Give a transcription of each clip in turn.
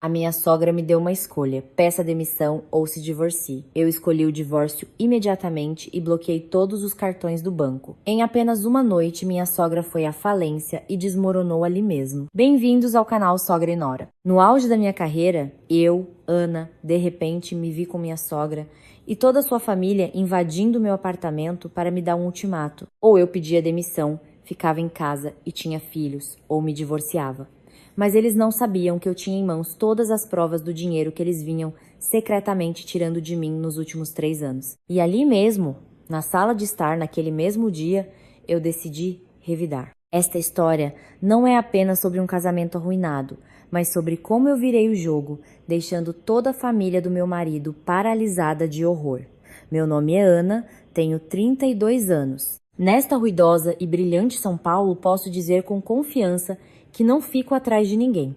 A minha sogra me deu uma escolha: peça demissão ou se divorcie. Eu escolhi o divórcio imediatamente e bloqueei todos os cartões do banco. Em apenas uma noite, minha sogra foi à falência e desmoronou ali mesmo. Bem-vindos ao canal Sogra e Nora. No auge da minha carreira, eu, Ana, de repente me vi com minha sogra e toda a sua família invadindo meu apartamento para me dar um ultimato. Ou eu pedia demissão, ficava em casa e tinha filhos, ou me divorciava. Mas eles não sabiam que eu tinha em mãos todas as provas do dinheiro que eles vinham secretamente tirando de mim nos últimos 3 anos. E ali mesmo, na sala de estar, naquele mesmo dia, eu decidi revidar. Esta história não é apenas sobre um casamento arruinado, mas sobre como eu virei o jogo, deixando toda a família do meu marido paralisada de horror. Meu nome é Ana, tenho 32 anos. Nesta ruidosa e brilhante São Paulo, posso dizer com confiança que não fico atrás de ninguém.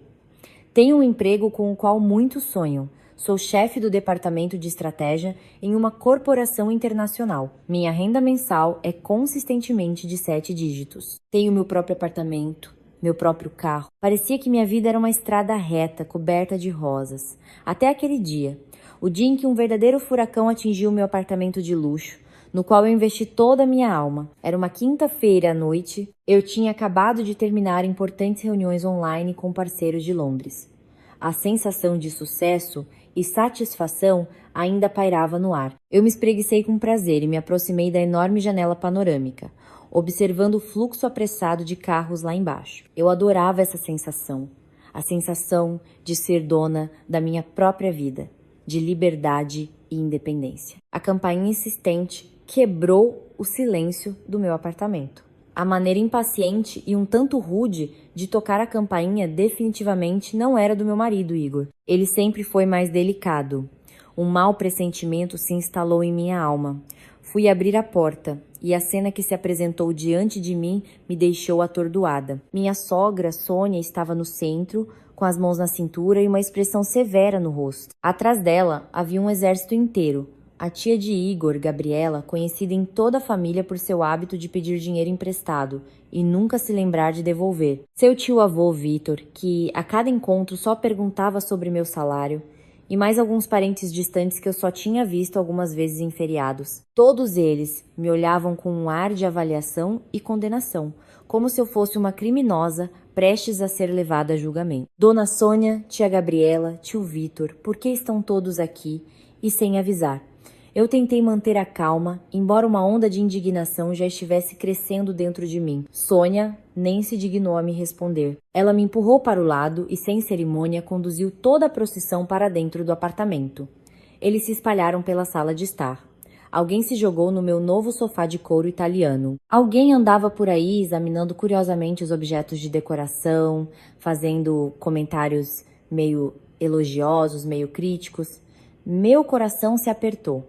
Tenho um emprego com o qual muitos sonham. Sou chefe do departamento de estratégia em uma corporação internacional. Minha renda mensal é consistentemente de 7 dígitos. Tenho meu próprio apartamento, meu próprio carro. Parecia que minha vida era uma estrada reta, coberta de rosas. Até aquele dia. O dia em que um verdadeiro furacão atingiu meu apartamento de luxo, no qual eu investi toda a minha alma. Era uma quinta-feira à noite. Eu tinha acabado de terminar importantes reuniões online com parceiros de Londres. A sensação de sucesso e satisfação ainda pairava no ar. Eu me espreguicei com prazer e me aproximei da enorme janela panorâmica, observando o fluxo apressado de carros lá embaixo. Eu adorava essa sensação, a sensação de ser dona da minha própria vida, de liberdade e independência. A campainha insistente quebrou o silêncio do meu apartamento. A maneira impaciente e um tanto rude de tocar a campainha definitivamente não era do meu marido, Igor. Ele sempre foi mais delicado. Um mau pressentimento se instalou em minha alma. Fui abrir a porta e a cena que se apresentou diante de mim me deixou atordoada. Minha sogra, Sônia, estava no centro, com as mãos na cintura e uma expressão severa no rosto. Atrás dela havia um exército inteiro. A tia de Igor, Gabriela, conhecida em toda a família por seu hábito de pedir dinheiro emprestado e nunca se lembrar de devolver. Seu tio-avô, Vitor, que a cada encontro só perguntava sobre meu salário. E mais alguns parentes distantes que eu só tinha visto algumas vezes em feriados. Todos eles me olhavam com um ar de avaliação e condenação, como se eu fosse uma criminosa prestes a ser levada a julgamento. Dona Sônia, tia Gabriela, tio Vitor, por que estão todos aqui e sem avisar? Eu tentei manter a calma, embora uma onda de indignação já estivesse crescendo dentro de mim. Sônia nem se dignou a me responder. Ela me empurrou para o lado e, sem cerimônia, conduziu toda a procissão para dentro do apartamento. Eles se espalharam pela sala de estar. Alguém se jogou no meu novo sofá de couro italiano. Alguém andava por aí examinando curiosamente os objetos de decoração, fazendo comentários meio elogiosos, meio críticos. Meu coração se apertou.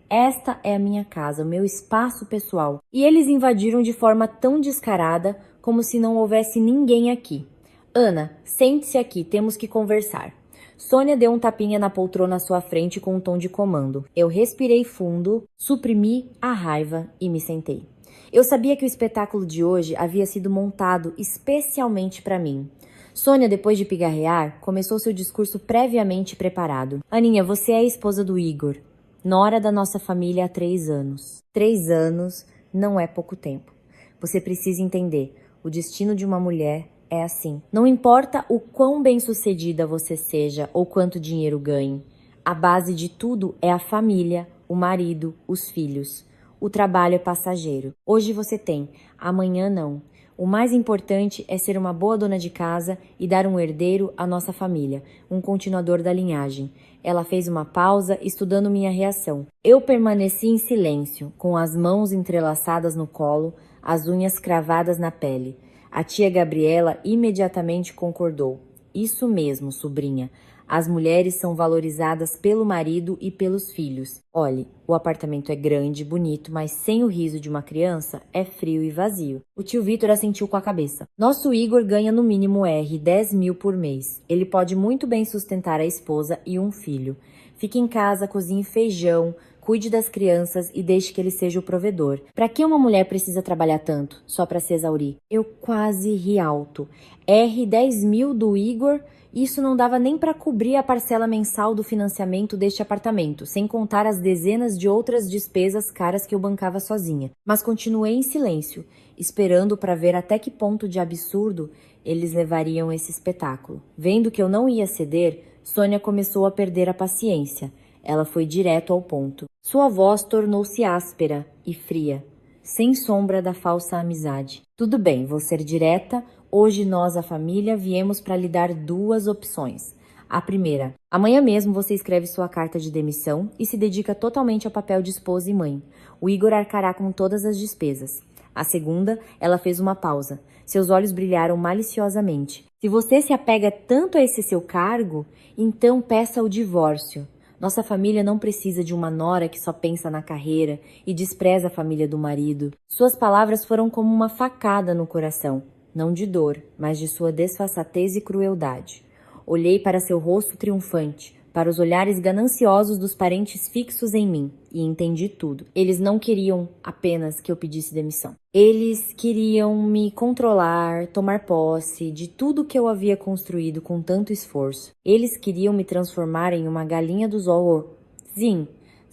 Esta é a minha casa, o meu espaço pessoal. E eles invadiram de forma tão descarada, como se não houvesse ninguém aqui. Ana, sente-se aqui, temos que conversar. Sônia deu um tapinha na poltrona à sua frente com um tom de comando. Eu respirei fundo, suprimi a raiva e me sentei. Eu sabia que o espetáculo de hoje havia sido montado especialmente para mim. Sônia, depois de pigarrear, começou seu discurso previamente preparado. Aninha, você é a esposa do Igor. Nora da nossa família há 3 anos. 3 anos não é pouco tempo. Você precisa entender, o destino de uma mulher é assim. Não importa o quão bem-sucedida você seja ou quanto dinheiro ganhe, a base de tudo é a família, o marido, os filhos. O trabalho é passageiro. Hoje você tem, amanhã não. O mais importante é ser uma boa dona de casa e dar um herdeiro à nossa família, um continuador da linhagem. Ela fez uma pausa, estudando minha reação. Eu permaneci em silêncio, com as mãos entrelaçadas no colo, as unhas cravadas na pele. A tia Gabriela imediatamente concordou. Isso mesmo, sobrinha. As mulheres são valorizadas pelo marido e pelos filhos. Olhe, o apartamento é grande, bonito, mas sem o riso de uma criança, é frio e vazio. O tio Vitor assentiu com a cabeça. Nosso Igor ganha no mínimo 10 mil por mês. Ele pode muito bem sustentar a esposa e um filho. Fique em casa, cozinhe feijão, cuide das crianças e deixe que ele seja o provedor. Para que uma mulher precisa trabalhar tanto, só para se exaurir? Eu quase ri alto. 10 mil do Igor Isso não dava nem para cobrir a parcela mensal do financiamento deste apartamento, sem contar as dezenas de outras despesas caras que eu bancava sozinha. Mas continuei em silêncio, esperando para ver até que ponto de absurdo eles levariam esse espetáculo. Vendo que eu não ia ceder, Sônia começou a perder a paciência. Ela foi direto ao ponto. Sua voz tornou-se áspera e fria, sem sombra da falsa amizade. Tudo bem, vou ser direta. Hoje nós, a família, viemos para lhe dar duas opções. A primeira, amanhã mesmo você escreve sua carta de demissão e se dedica totalmente ao papel de esposa e mãe. O Igor arcará com todas as despesas. A segunda, ela fez uma pausa. Seus olhos brilharam maliciosamente. Se você se apega tanto a esse seu cargo, então peça o divórcio. Nossa família não precisa de uma nora que só pensa na carreira e despreza a família do marido. Suas palavras foram como uma facada no coração, não de dor, mas de sua desfaçatez e crueldade. Olhei para seu rosto triunfante, para os olhares gananciosos dos parentes fixos em mim, e entendi tudo. Eles não queriam apenas que eu pedisse demissão. Eles queriam me controlar, tomar posse de tudo que eu havia construído com tanto esforço. Eles queriam me transformar em uma galinha dos ovos.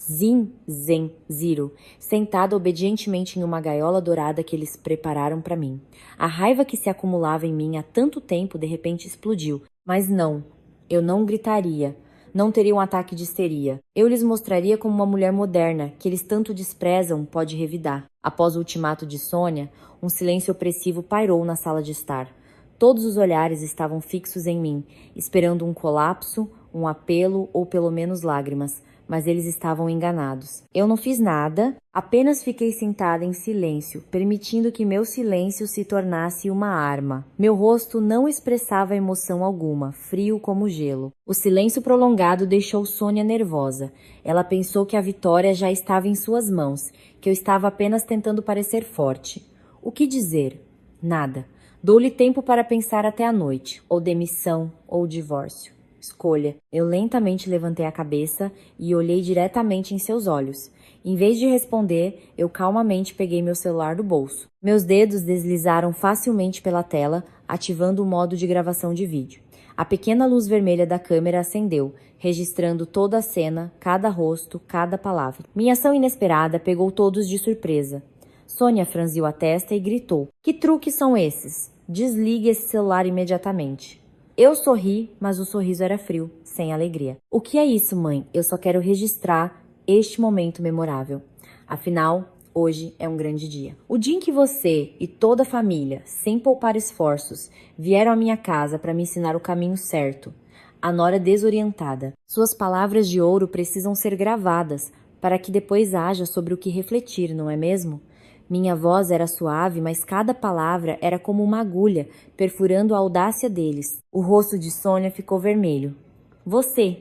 Zero, sentada obedientemente em uma gaiola dourada que eles prepararam para mim. A raiva que se acumulava em mim há tanto tempo de repente explodiu. Mas não, eu não gritaria. Não teria um ataque de histeria. Eu lhes mostraria como uma mulher moderna, que eles tanto desprezam, pode revidar. Após o ultimato de Sônia, um silêncio opressivo pairou na sala de estar. Todos os olhares estavam fixos em mim, esperando um colapso, um apelo ou pelo menos lágrimas. Mas eles estavam enganados. Eu não fiz nada, apenas fiquei sentada em silêncio, permitindo que meu silêncio se tornasse uma arma. Meu rosto não expressava emoção alguma, frio como gelo. O silêncio prolongado deixou Sônia nervosa. Ela pensou que a vitória já estava em suas mãos, que eu estava apenas tentando parecer forte. O que dizer? Nada. Dou-lhe tempo para pensar até a noite, ou demissão, ou divórcio. Escolha. Eu lentamente levantei a cabeça e olhei diretamente em seus olhos. Em vez de responder, eu calmamente peguei meu celular do bolso. Meus dedos deslizaram facilmente pela tela, ativando o modo de gravação de vídeo. A pequena luz vermelha da câmera acendeu, registrando toda a cena, cada rosto, cada palavra. Minha ação inesperada pegou todos de surpresa. Sônia franziu a testa e gritou: "Que truques são esses? Desligue esse celular imediatamente." Eu sorri, mas o sorriso era frio, sem alegria. O que é isso, mãe? Eu só quero registrar este momento memorável. Afinal, hoje é um grande dia. O dia em que você e toda a família, sem poupar esforços, vieram à minha casa para me ensinar o caminho certo. A nora desorientada. Suas palavras de ouro precisam ser gravadas para que depois haja sobre o que refletir, não é mesmo? Minha voz era suave, mas cada palavra era como uma agulha, perfurando a audácia deles. O rosto de Sônia ficou vermelho. Você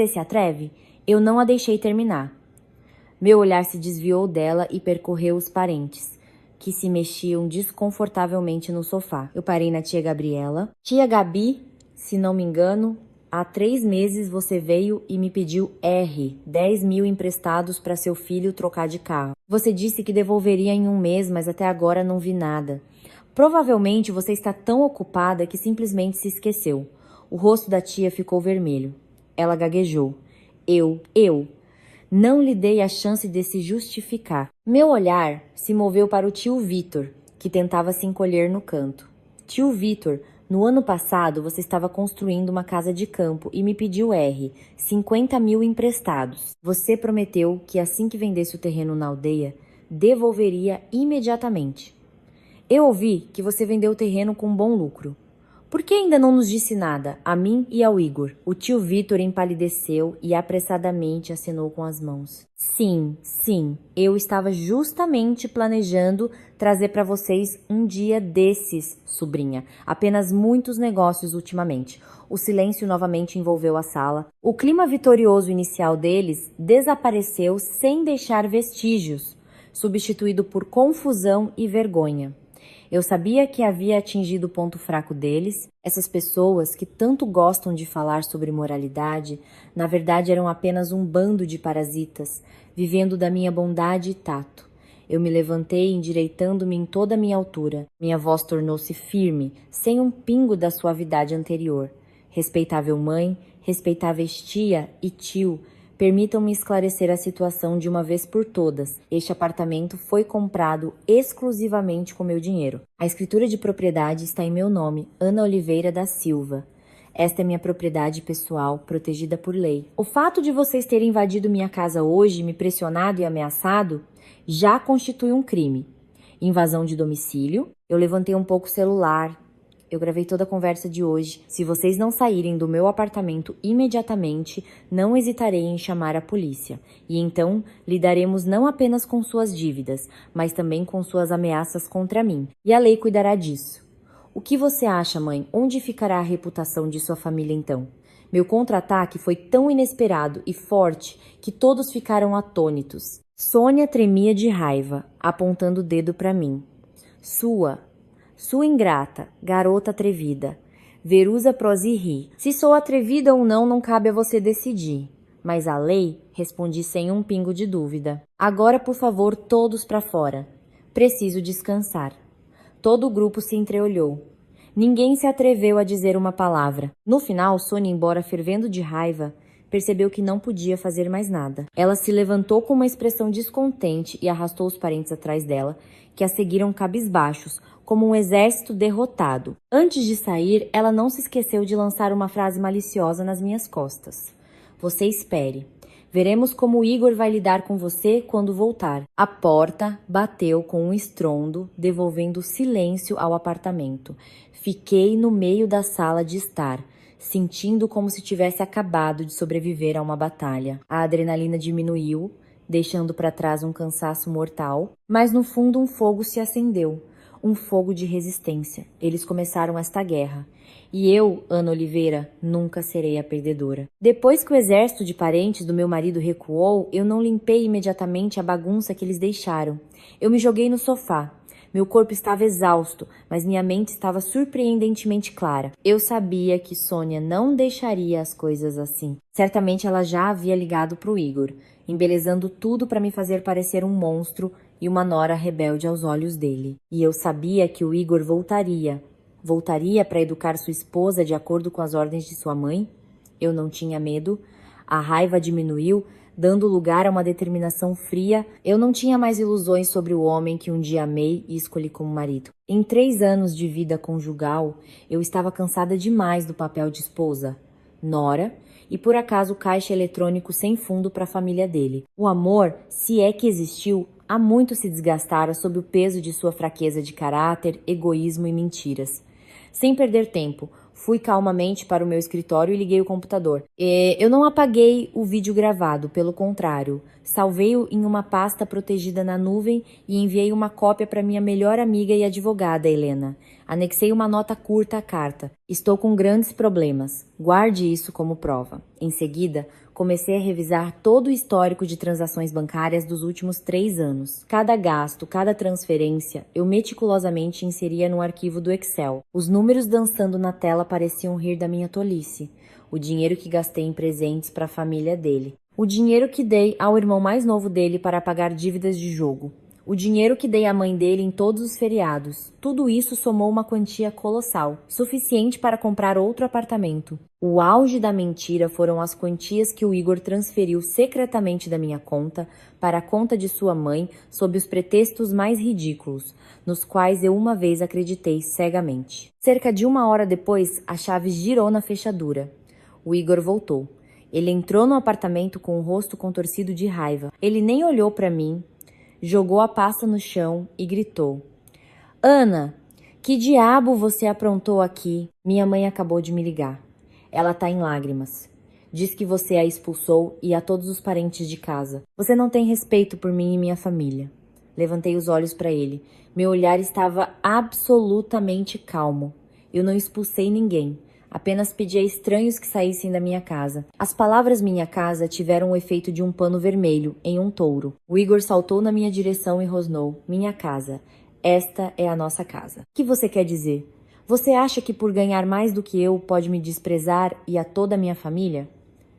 se atreve? Eu não a deixei terminar. Meu olhar se desviou dela e percorreu os parentes, que se mexiam desconfortavelmente no sofá. Eu parei na tia Gabriela. Tia Gabi, se não me engano, há 3 meses você veio e me pediu 10 mil emprestados para seu filho trocar de carro. Você disse que devolveria em 1 mês, mas até agora não vi nada. Provavelmente você está tão ocupada que simplesmente se esqueceu. O rosto da tia ficou vermelho. Ela gaguejou. Eu não lhe dei a chance de se justificar. Meu olhar se moveu para o tio Vitor, que tentava se encolher no canto. Tio Vitor, no ano passado você estava construindo uma casa de campo e me pediu 50 mil emprestados. Você prometeu que assim que vendesse o terreno na aldeia, devolveria imediatamente. Eu ouvi que você vendeu o terreno com bom lucro. Por que ainda não nos disse nada, a mim e ao Igor? O tio Vitor empalideceu e apressadamente acenou com as mãos. Sim, eu estava justamente planejando trazer para vocês um dia desses, sobrinha. Apenas muitos negócios ultimamente. O silêncio novamente envolveu a sala. O clima vitorioso inicial deles desapareceu sem deixar vestígios, substituído por confusão e vergonha. Eu sabia que havia atingido o ponto fraco deles. Essas pessoas que tanto gostam de falar sobre moralidade, na verdade eram apenas um bando de parasitas, vivendo da minha bondade e tato. Eu me levantei, endireitando-me em toda a minha altura. Minha voz tornou-se firme, sem um pingo da suavidade anterior. Respeitável mãe, respeitáveis tia e tio, permitam-me esclarecer a situação de uma vez por todas. Este apartamento foi comprado exclusivamente com meu dinheiro. A escritura de propriedade está em meu nome, Ana Oliveira da Silva. Esta é minha propriedade pessoal, protegida por lei. O fato de vocês terem invadido minha casa hoje, me pressionado e ameaçado, já constitui um crime. Invasão de domicílio. Eu levantei um pouco o celular. Eu gravei toda a conversa de hoje. Se vocês não saírem do meu apartamento imediatamente, não hesitarei em chamar a polícia. E então lidaremos não apenas com suas dívidas, mas também com suas ameaças contra mim. E a lei cuidará disso. O que você acha, mãe? Onde ficará a reputação de sua família então? Meu contra-ataque foi tão inesperado e forte que todos ficaram atônitos. Sônia tremia de raiva, apontando o dedo para mim. Sua ingrata, garota atrevida. Verusa Prosi ri. Se sou atrevida ou não cabe a você decidir. Mas a lei? Respondi sem um pingo de dúvida. Agora, por favor, todos para fora. Preciso descansar. Todo o grupo se entreolhou. Ninguém se atreveu a dizer uma palavra. No final, Sônia, embora fervendo de raiva, percebeu que não podia fazer mais nada. Ela se levantou com uma expressão descontente e arrastou os parentes atrás dela, que a seguiram cabisbaixos, como um exército derrotado. Antes de sair, ela não se esqueceu de lançar uma frase maliciosa nas minhas costas. Você espere. Veremos como o Igor vai lidar com você quando voltar. A porta bateu com um estrondo, devolvendo silêncio ao apartamento. Fiquei no meio da sala de estar, sentindo como se tivesse acabado de sobreviver a uma batalha. A adrenalina diminuiu, deixando para trás um cansaço mortal, mas no fundo um fogo se acendeu. Um fogo de resistência. Eles começaram esta guerra. E eu, Ana Oliveira, nunca serei a perdedora. Depois que o exército de parentes do meu marido recuou, eu não limpei imediatamente a bagunça que eles deixaram. Eu me joguei no sofá. Meu corpo estava exausto, mas minha mente estava surpreendentemente clara. Eu sabia que Sônia não deixaria as coisas assim. Certamente ela já havia ligado para o Igor, embelezando tudo para me fazer parecer um monstro e uma nora rebelde aos olhos dele. E eu sabia que o Igor voltaria. Voltaria para educar sua esposa de acordo com as ordens de sua mãe? Eu não tinha medo. A raiva diminuiu, dando lugar a uma determinação fria. Eu não tinha mais ilusões sobre o homem que um dia amei e escolhi como marido. Em 3 anos de vida conjugal, eu estava cansada demais do papel de esposa, nora e por acaso caixa eletrônico sem fundo para a família dele. O amor, se é que existiu, há muito se desgastara sob o peso de sua fraqueza de caráter, egoísmo e mentiras. Sem perder tempo, fui calmamente para o meu escritório e liguei o computador. Eu não apaguei o vídeo gravado, pelo contrário. Salvei-o em uma pasta protegida na nuvem e enviei uma cópia para minha melhor amiga e advogada, Helena. Anexei uma nota curta à carta. Estou com grandes problemas. Guarde isso como prova. Em seguida, comecei a revisar todo o histórico de transações bancárias dos últimos 3 anos. Cada gasto, cada transferência, eu meticulosamente inseria no arquivo do Excel. Os números dançando na tela pareciam rir da minha tolice. O dinheiro que gastei em presentes para a família dele. O dinheiro que dei ao irmão mais novo dele para pagar dívidas de jogo. O dinheiro que dei à mãe dele em todos os feriados. Tudo isso somou uma quantia colossal, suficiente para comprar outro apartamento. O auge da mentira foram as quantias que o Igor transferiu secretamente da minha conta para a conta de sua mãe sob os pretextos mais ridículos, nos quais eu uma vez acreditei cegamente. Cerca de 1 hora depois, a chave girou na fechadura. O Igor voltou. Ele entrou no apartamento com o rosto contorcido de raiva. Ele nem olhou para mim. Jogou a pasta no chão e gritou. Ana, que diabo você aprontou aqui? Minha mãe acabou de me ligar. Ela tá em lágrimas. Diz que você a expulsou e a todos os parentes de casa. Você não tem respeito por mim e minha família. Levantei os olhos para ele. Meu olhar estava absolutamente calmo. Eu não expulsei ninguém. Apenas pedi a estranhos que saíssem da minha casa. As palavras minha casa tiveram o efeito de um pano vermelho em um touro. O Igor saltou na minha direção e rosnou. Minha casa. Esta é a nossa casa. O que você quer dizer? Você acha que por ganhar mais do que eu pode me desprezar e a toda a minha família?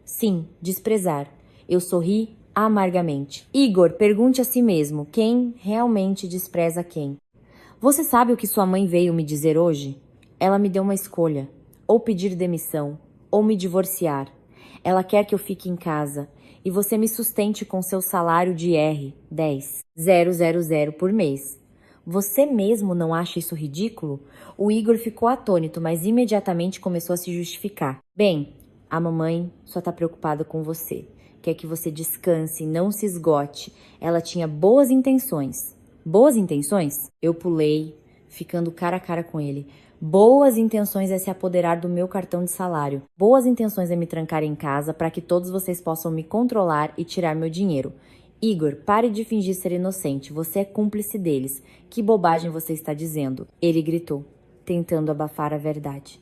Sim, desprezar. Eu sorri amargamente. Igor, pergunte a si mesmo quem realmente despreza quem. Você sabe o que sua mãe veio me dizer hoje? Ela me deu uma escolha. ou pedir demissão, ou me divorciar. Ela quer que eu fique em casa e você me sustente com seu salário de R$10,000 por mês. Você mesmo não acha isso ridículo? O Igor ficou atônito, mas imediatamente começou a se justificar. Bem, a mamãe só tá preocupada com você. Quer que você descanse, não se esgote. Ela tinha boas intenções. Boas intenções? Eu pulei, ficando cara a cara com ele. Boas intenções é se apoderar do meu cartão de salário. Boas intenções é me trancar em casa para que todos vocês possam me controlar e tirar meu dinheiro. Igor, pare de fingir ser inocente. Você é cúmplice deles. Que bobagem você está dizendo? Ele gritou, tentando abafar a verdade.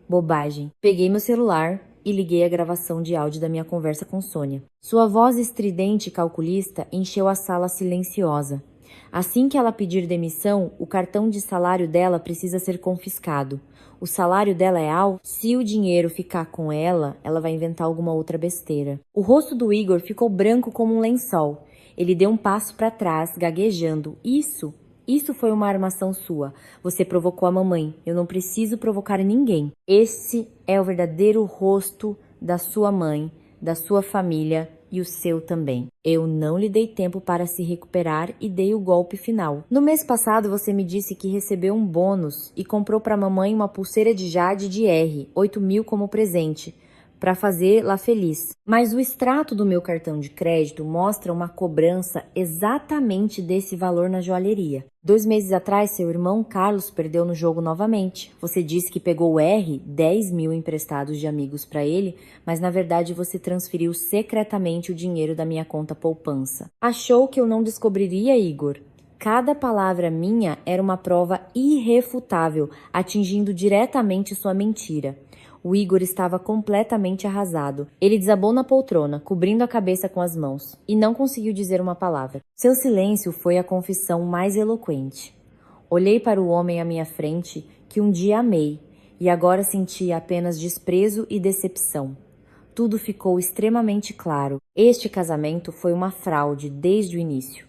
Bobagem. Peguei meu celular e liguei a gravação de áudio da minha conversa com Sônia. Sua voz estridente e calculista encheu a sala silenciosa. Assim que ela pedir demissão, o cartão de salário dela precisa ser confiscado. O salário dela é alto. Se o dinheiro ficar com ela, ela vai inventar alguma outra besteira. O rosto do Igor ficou branco como um lençol. Ele deu um passo para trás, gaguejando. Isso foi uma armação sua. Você provocou a mamãe. Eu não preciso provocar ninguém. Esse é o verdadeiro rosto da sua mãe, da sua família e o seu também. Eu não lhe dei tempo para se recuperar e dei o golpe final. No mês passado você me disse que recebeu um bônus e comprou para a mamãe uma pulseira de jade de R$8.000 como presente, para fazê-la feliz. Mas o extrato do meu cartão de crédito mostra uma cobrança exatamente desse valor na joalheria. 2 meses atrás, seu irmão Carlos perdeu no jogo novamente. Você disse que pegou o R$10.000 emprestados de amigos para ele, mas na verdade você transferiu secretamente o dinheiro da minha conta poupança. Achou que eu não descobriria, Igor? Cada palavra minha era uma prova irrefutável, atingindo diretamente sua mentira. O Igor estava completamente arrasado. Ele desabou na poltrona, cobrindo a cabeça com as mãos, e não conseguiu dizer uma palavra. Seu silêncio foi a confissão mais eloquente. Olhei para o homem à minha frente, que um dia amei, e agora sentia apenas desprezo e decepção. Tudo ficou extremamente claro. Este casamento foi uma fraude desde o início.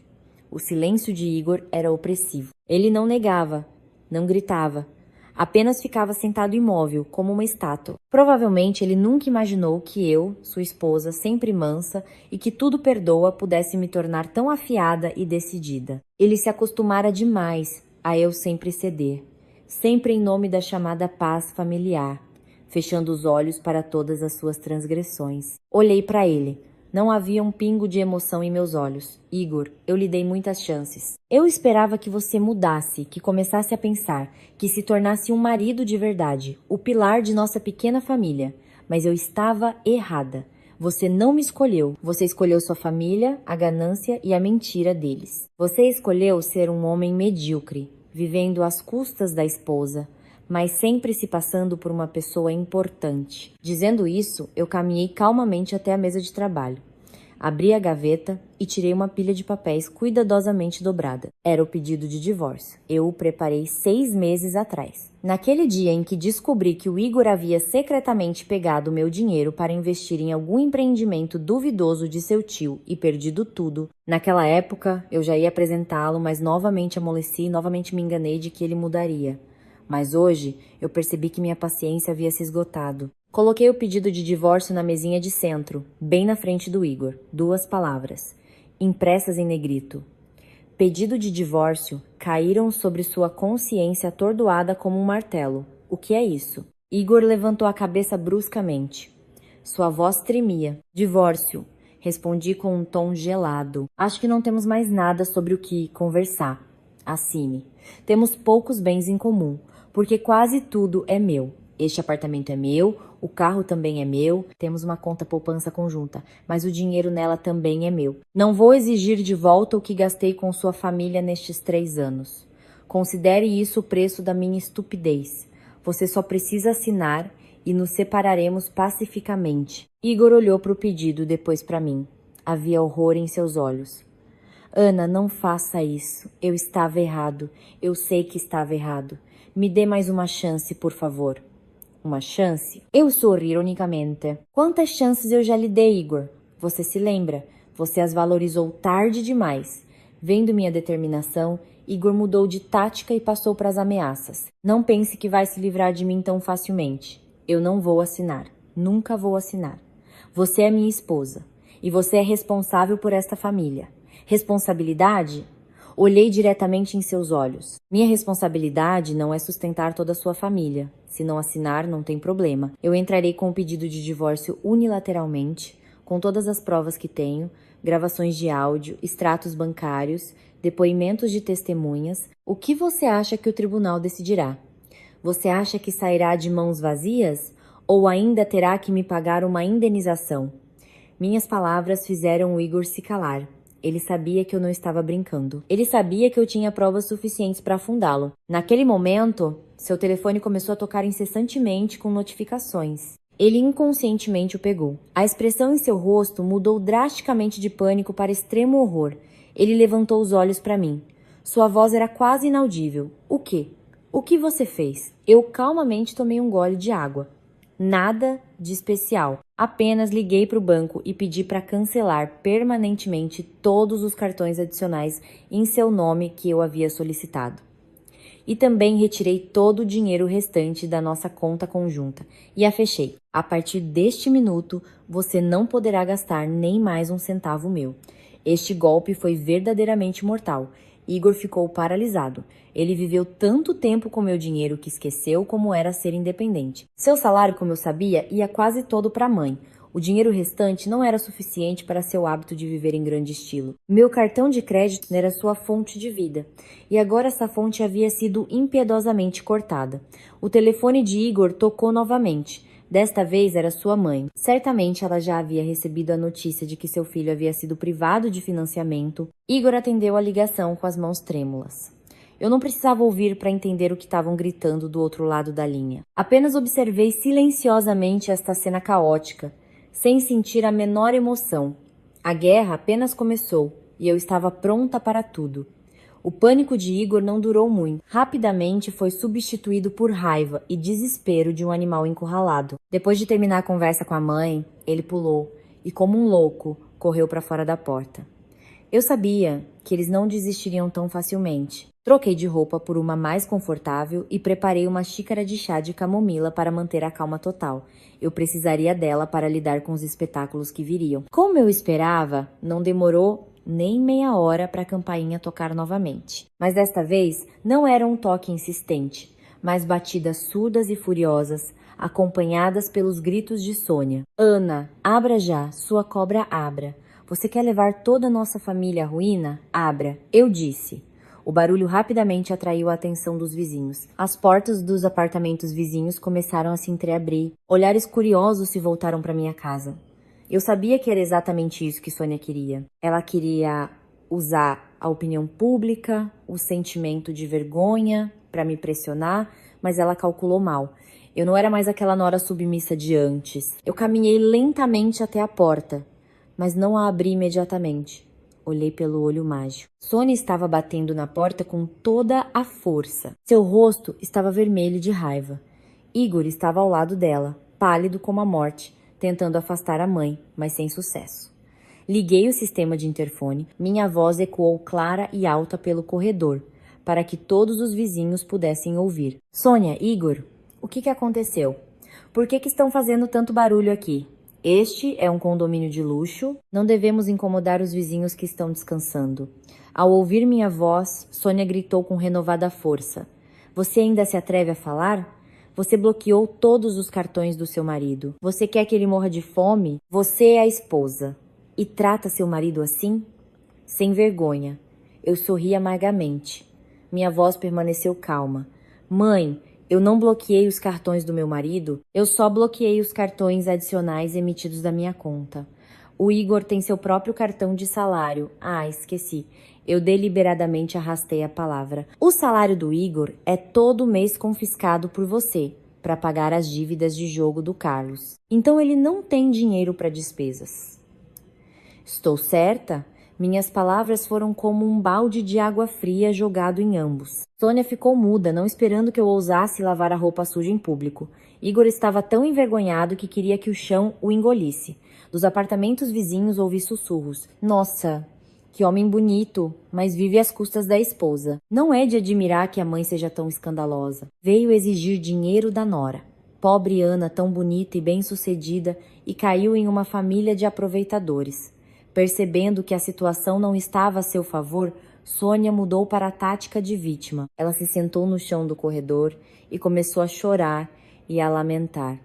O silêncio de Igor era opressivo. Ele não negava, não gritava. Apenas ficava sentado imóvel, como uma estátua. Provavelmente ele nunca imaginou que eu, sua esposa, sempre mansa e que tudo perdoa, pudesse me tornar tão afiada e decidida. Ele se acostumara demais a eu sempre ceder, sempre em nome da chamada paz familiar, fechando os olhos para todas as suas transgressões. Olhei para ele. Não havia um pingo de emoção em meus olhos. Igor, eu lhe dei muitas chances. Eu esperava que você mudasse, que começasse a pensar, que se tornasse um marido de verdade, o pilar de nossa pequena família. Mas eu estava errada. Você não me escolheu. Você escolheu sua família, a ganância e a mentira deles. Você escolheu ser um homem medíocre, vivendo às custas da esposa, mas sempre se passando por uma pessoa importante. Dizendo isso, eu caminhei calmamente até a mesa de trabalho. Abri a gaveta e tirei uma pilha de papéis cuidadosamente dobrada. Era o pedido de divórcio. Eu o preparei 6 meses atrás. Naquele dia em que descobri que o Igor havia secretamente pegado meu dinheiro para investir em algum empreendimento duvidoso de seu tio e perdido tudo, naquela época eu já ia apresentá-lo, mas novamente amoleci e novamente me enganei de que ele mudaria. Mas hoje eu percebi que minha paciência havia se esgotado. Coloquei o pedido de divórcio na mesinha de centro, bem na frente do Igor. 2 palavras, impressas em negrito. Pedido de divórcio caíram sobre sua consciência atordoada como um martelo. O que é isso? Igor levantou a cabeça bruscamente. Sua voz tremia. Divórcio. Respondi com um tom gelado. Acho que não temos mais nada sobre o que conversar. Assine. Temos poucos bens em comum, porque quase tudo é meu. Este apartamento é meu, o carro também é meu, temos uma conta poupança conjunta, mas o dinheiro nela também é meu. Não vou exigir de volta o que gastei com sua família nestes 3 anos. Considere isso o preço da minha estupidez. Você só precisa assinar e nos separaremos pacificamente. Igor olhou para o pedido, depois para mim. Havia horror em seus olhos. Ana, não faça isso. Eu estava errado. Eu sei que estava errado. Me dê mais uma chance, por favor. Uma chance? Eu sorri ironicamente. Quantas chances eu já lhe dei, Igor? Você se lembra? Você as valorizou tarde demais. Vendo minha determinação, Igor mudou de tática e passou para as ameaças. Não pense que vai se livrar de mim tão facilmente. Eu não vou assinar. Nunca vou assinar. Você é minha esposa. E você é responsável por esta família. Responsabilidade? Olhei diretamente em seus olhos. Minha responsabilidade não é sustentar toda a sua família. Se não assinar, não tem problema. Eu entrarei com o pedido de divórcio unilateralmente, com todas as provas que tenho, gravações de áudio, extratos bancários, depoimentos de testemunhas. O que você acha que o tribunal decidirá? Você acha que sairá de mãos vazias? Ou ainda terá que me pagar uma indenização? Minhas palavras fizeram o Igor se calar. Ele sabia que eu não estava brincando. Ele sabia que eu tinha provas suficientes para afundá-lo. Naquele momento, seu telefone começou a tocar incessantemente com notificações. Ele inconscientemente o pegou. A expressão em seu rosto mudou drasticamente de pânico para extremo horror. Ele levantou os olhos para mim. Sua voz era quase inaudível. O quê? O que você fez? Eu calmamente tomei um gole de água. Nada de especial. Apenas liguei para o banco e pedi para cancelar permanentemente todos os cartões adicionais em seu nome que eu havia solicitado. E também retirei todo o dinheiro restante da nossa conta conjunta e a fechei. A partir deste minuto, você não poderá gastar nem mais um centavo meu. Este golpe foi verdadeiramente mortal. Igor ficou paralisado. Ele viveu tanto tempo com meu dinheiro que esqueceu como era ser independente. Seu salário, como eu sabia, ia quase todo para a mãe. O dinheiro restante não era suficiente para seu hábito de viver em grande estilo. Meu cartão de crédito era sua fonte de vida. E agora essa fonte havia sido impiedosamente cortada. O telefone de Igor tocou novamente. Desta vez era sua mãe. Certamente ela já havia recebido a notícia de que seu filho havia sido privado de financiamento. Igor atendeu a ligação com as mãos trêmulas. Eu não precisava ouvir para entender o que estavam gritando do outro lado da linha. Apenas observei silenciosamente esta cena caótica, sem sentir a menor emoção. A guerra apenas começou e eu estava pronta para tudo. O pânico de Igor não durou muito. Rapidamente foi substituído por raiva e desespero de um animal encurralado. Depois de terminar a conversa com a mãe, ele pulou e, como um louco, correu para fora da porta. Eu sabia que eles não desistiriam tão facilmente. Troquei de roupa por uma mais confortável e preparei uma xícara de chá de camomila para manter a calma total. Eu precisaria dela para lidar com os espetáculos que viriam. Como eu esperava, não demorou nem meia hora para a campainha tocar novamente. Mas desta vez não era um toque insistente, mas batidas surdas e furiosas, acompanhadas pelos gritos de Sônia. Ana, abra já, sua cobra abra. Você quer levar toda a nossa família à ruína? Abra, eu disse. O barulho rapidamente atraiu a atenção dos vizinhos. As portas dos apartamentos vizinhos começaram a se entreabrir. Olhares curiosos se voltaram para minha casa. Eu sabia que era exatamente isso que Sônia queria. Ela queria usar a opinião pública, o sentimento de vergonha para me pressionar, mas ela calculou mal. Eu não era mais aquela nora submissa de antes. Eu caminhei lentamente até a porta, mas não a abri imediatamente. Olhei pelo olho mágico. Sônia estava batendo na porta com toda a força. Seu rosto estava vermelho de raiva. Igor estava ao lado dela, pálido como a morte, tentando afastar a mãe, mas sem sucesso. Liguei o sistema de interfone. Minha voz ecoou clara e alta pelo corredor, para que todos os vizinhos pudessem ouvir. Sônia, Igor, o que aconteceu? Por que estão fazendo tanto barulho aqui? Este é um condomínio de luxo. Não devemos incomodar os vizinhos que estão descansando. Ao ouvir minha voz, Sônia gritou com renovada força. Você ainda se atreve a falar? Você bloqueou todos os cartões do seu marido. Você quer que ele morra de fome? Você é a esposa. E trata seu marido assim? Sem vergonha. Eu sorri amargamente. Minha voz permaneceu calma. Mãe, eu não bloqueei os cartões do meu marido. Eu só bloqueei os cartões adicionais emitidos da minha conta. O Igor tem seu próprio cartão de salário. Ah, esqueci. Eu deliberadamente arrastei a palavra. O salário do Igor é todo mês confiscado por você para pagar as dívidas de jogo do Carlos. Então ele não tem dinheiro para despesas. Estou certa? Minhas palavras foram como um balde de água fria jogado em ambos. Sônia ficou muda, não esperando que eu ousasse lavar a roupa suja em público. Igor estava tão envergonhado que queria que o chão o engolisse. Dos apartamentos vizinhos ouvi sussurros. Nossa, que homem bonito, mas vive às custas da esposa. Não é de admirar que a mãe seja tão escandalosa. Veio exigir dinheiro da nora. Pobre Ana, tão bonita e bem-sucedida, e caiu em uma família de aproveitadores. Percebendo que a situação não estava a seu favor, Sônia mudou para a tática de vítima. Ela se sentou no chão do corredor e começou a chorar e a lamentar.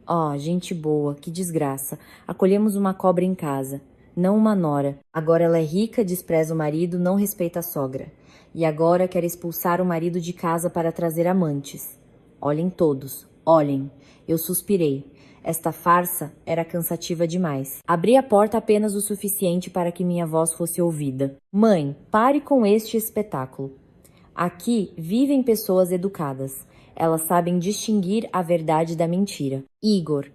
Oh, gente boa, que desgraça. Acolhemos uma cobra em casa, não uma nora. Agora ela é rica, despreza o marido, não respeita a sogra. E agora quer expulsar o marido de casa para trazer amantes. Olhem todos, olhem. Eu suspirei. Esta farsa era cansativa demais. Abri a porta apenas o suficiente para que minha voz fosse ouvida. Mãe, pare com este espetáculo. Aqui vivem pessoas educadas. Elas sabem distinguir a verdade da mentira. Igor,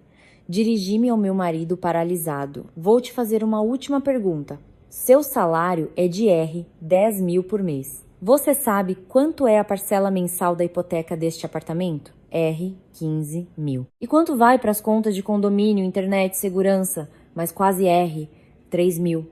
dirigi-me ao meu marido paralisado. Vou te fazer uma última pergunta. Seu salário é de R$ 10.000 por mês. Você sabe quanto é a parcela mensal da hipoteca deste apartamento? R$ 15.000. E quanto vai para as contas de condomínio, internet, segurança? Mas quase R$ 3.000.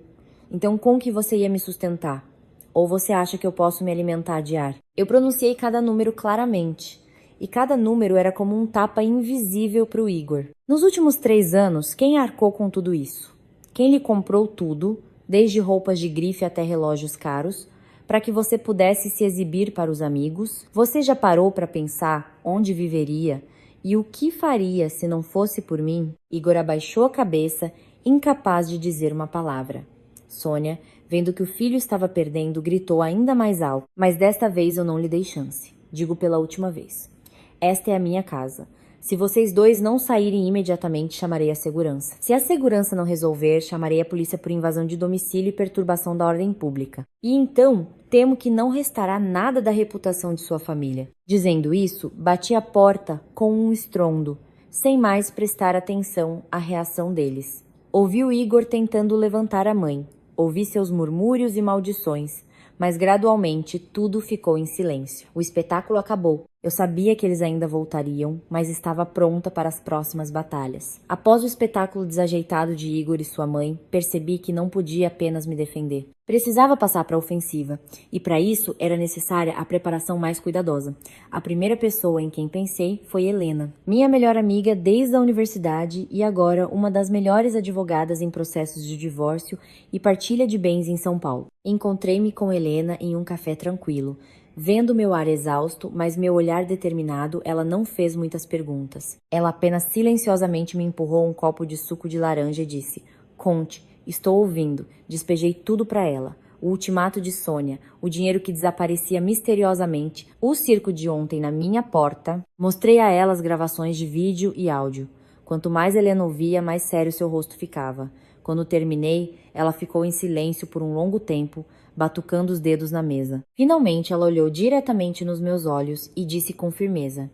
Então com que você ia me sustentar? Ou você acha que eu posso me alimentar de ar? Eu pronunciei cada número claramente. E cada número era como um tapa invisível para o Igor. Nos últimos 3 anos, quem arcou com tudo isso? Quem lhe comprou tudo, desde roupas de grife até relógios caros, para que você pudesse se exibir para os amigos? Você já parou para pensar onde viveria e o que faria se não fosse por mim? Igor abaixou a cabeça, incapaz de dizer uma palavra. Sônia, vendo que o filho estava perdendo, gritou ainda mais alto. Mas desta vez eu não lhe dei chance. Digo pela última vez. Esta é a minha casa. Se vocês dois não saírem imediatamente, chamarei a segurança. Se a segurança não resolver, chamarei a polícia por invasão de domicílio e perturbação da ordem pública. E então, temo que não restará nada da reputação de sua família. Dizendo isso, bati a porta com um estrondo, sem mais prestar atenção à reação deles. Ouvi o Igor tentando levantar a mãe. Ouvi seus murmúrios e maldições. Mas gradualmente tudo ficou em silêncio. O espetáculo acabou. Eu sabia que eles ainda voltariam, mas estava pronta para as próximas batalhas. Após o espetáculo desajeitado de Igor e sua mãe, percebi que não podia apenas me defender. Precisava passar para a ofensiva, e para isso era necessária a preparação mais cuidadosa. A primeira pessoa em quem pensei foi Helena, minha melhor amiga desde a universidade e agora uma das melhores advogadas em processos de divórcio e partilha de bens em São Paulo. Encontrei-me com Helena em um café tranquilo. Vendo meu ar exausto, mas meu olhar determinado, ela não fez muitas perguntas. Ela apenas silenciosamente me empurrou um copo de suco de laranja e disse: "Conte, estou ouvindo." Despejei tudo para ela. O ultimato de Sônia, o dinheiro que desaparecia misteriosamente, o circo de ontem na minha porta. Mostrei a ela as gravações de vídeo e áudio. Quanto mais Helena ouvia, mais sério seu rosto ficava. Quando terminei, ela ficou em silêncio por um longo tempo, batucando os dedos na mesa. Finalmente, ela olhou diretamente nos meus olhos e disse com firmeza: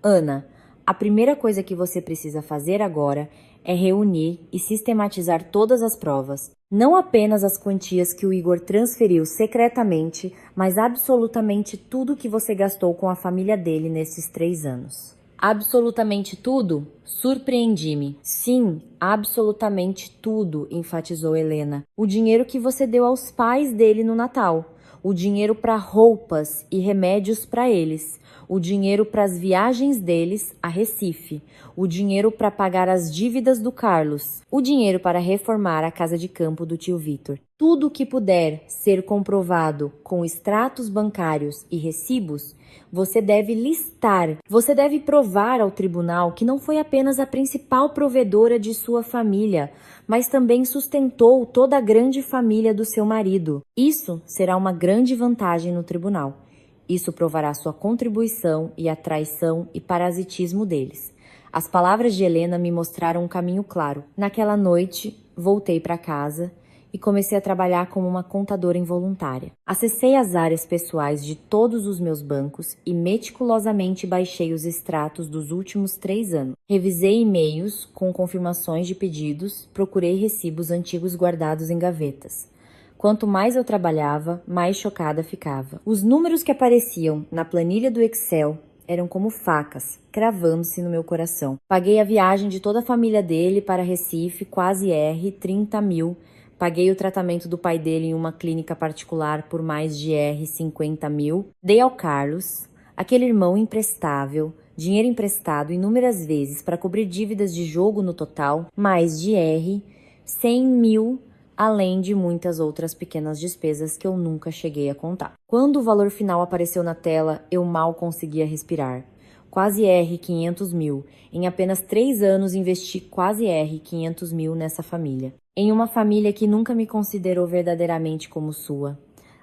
"Ana, a primeira coisa que você precisa fazer agora é reunir e sistematizar todas as provas. Não apenas as quantias que o Igor transferiu secretamente, mas absolutamente tudo que você gastou com a família dele nesses 3 anos." Absolutamente tudo? Surpreendi-me. Sim, absolutamente tudo, enfatizou Helena. O dinheiro que você deu aos pais dele no Natal. O dinheiro para roupas e remédios para eles. O dinheiro para as viagens deles a Recife. O dinheiro para pagar as dívidas do Carlos. O dinheiro para reformar a casa de campo do tio Vitor. Tudo o que puder ser comprovado com extratos bancários e recibos, você deve listar. Você deve provar ao tribunal que não foi apenas a principal provedora de sua família, mas também sustentou toda a grande família do seu marido. Isso será uma grande vantagem no tribunal. Isso provará sua contribuição e a traição e parasitismo deles. As palavras de Helena me mostraram um caminho claro. Naquela noite, voltei para casa e comecei a trabalhar como uma contadora involuntária. Acessei as áreas pessoais de todos os meus bancos e meticulosamente baixei os extratos dos últimos 3 anos. Revisei e-mails com confirmações de pedidos, procurei recibos antigos guardados em gavetas. Quanto mais eu trabalhava, mais chocada ficava. Os números que apareciam na planilha do Excel eram como facas, cravando-se no meu coração. Paguei a viagem de toda a família dele para Recife, quase R$ 30.000. Paguei o tratamento do pai dele em uma clínica particular por mais de R$ 50.000. Dei ao Carlos, aquele irmão imprestável, dinheiro emprestado inúmeras vezes para cobrir dívidas de jogo no total, mais de R, 100 mil, além de muitas outras pequenas despesas que eu nunca cheguei a contar. Quando o valor final apareceu na tela, eu mal conseguia respirar. Quase R 500 mil. Em apenas 3 anos investi quase R 500 mil nessa família. Em uma família que nunca me considerou verdadeiramente como sua.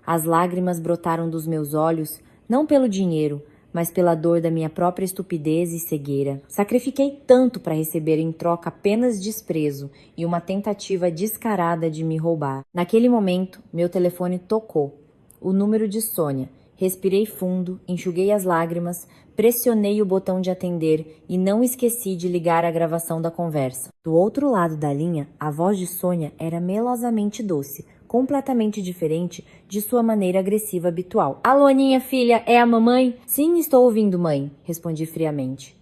As lágrimas brotaram dos meus olhos, não pelo dinheiro, mas pela dor da minha própria estupidez e cegueira. Sacrifiquei tanto para receber em troca apenas desprezo e uma tentativa descarada de me roubar. Naquele momento, meu telefone tocou. O número de Sônia. Respirei fundo, enxuguei as lágrimas, pressionei o botão de atender e não esqueci de ligar a gravação da conversa. Do outro lado da linha, a voz de Sônia era melosamente doce, completamente diferente de sua maneira agressiva habitual. Alô, Aninha, filha, é a mamãe? Sim, estou ouvindo, mãe, respondi friamente.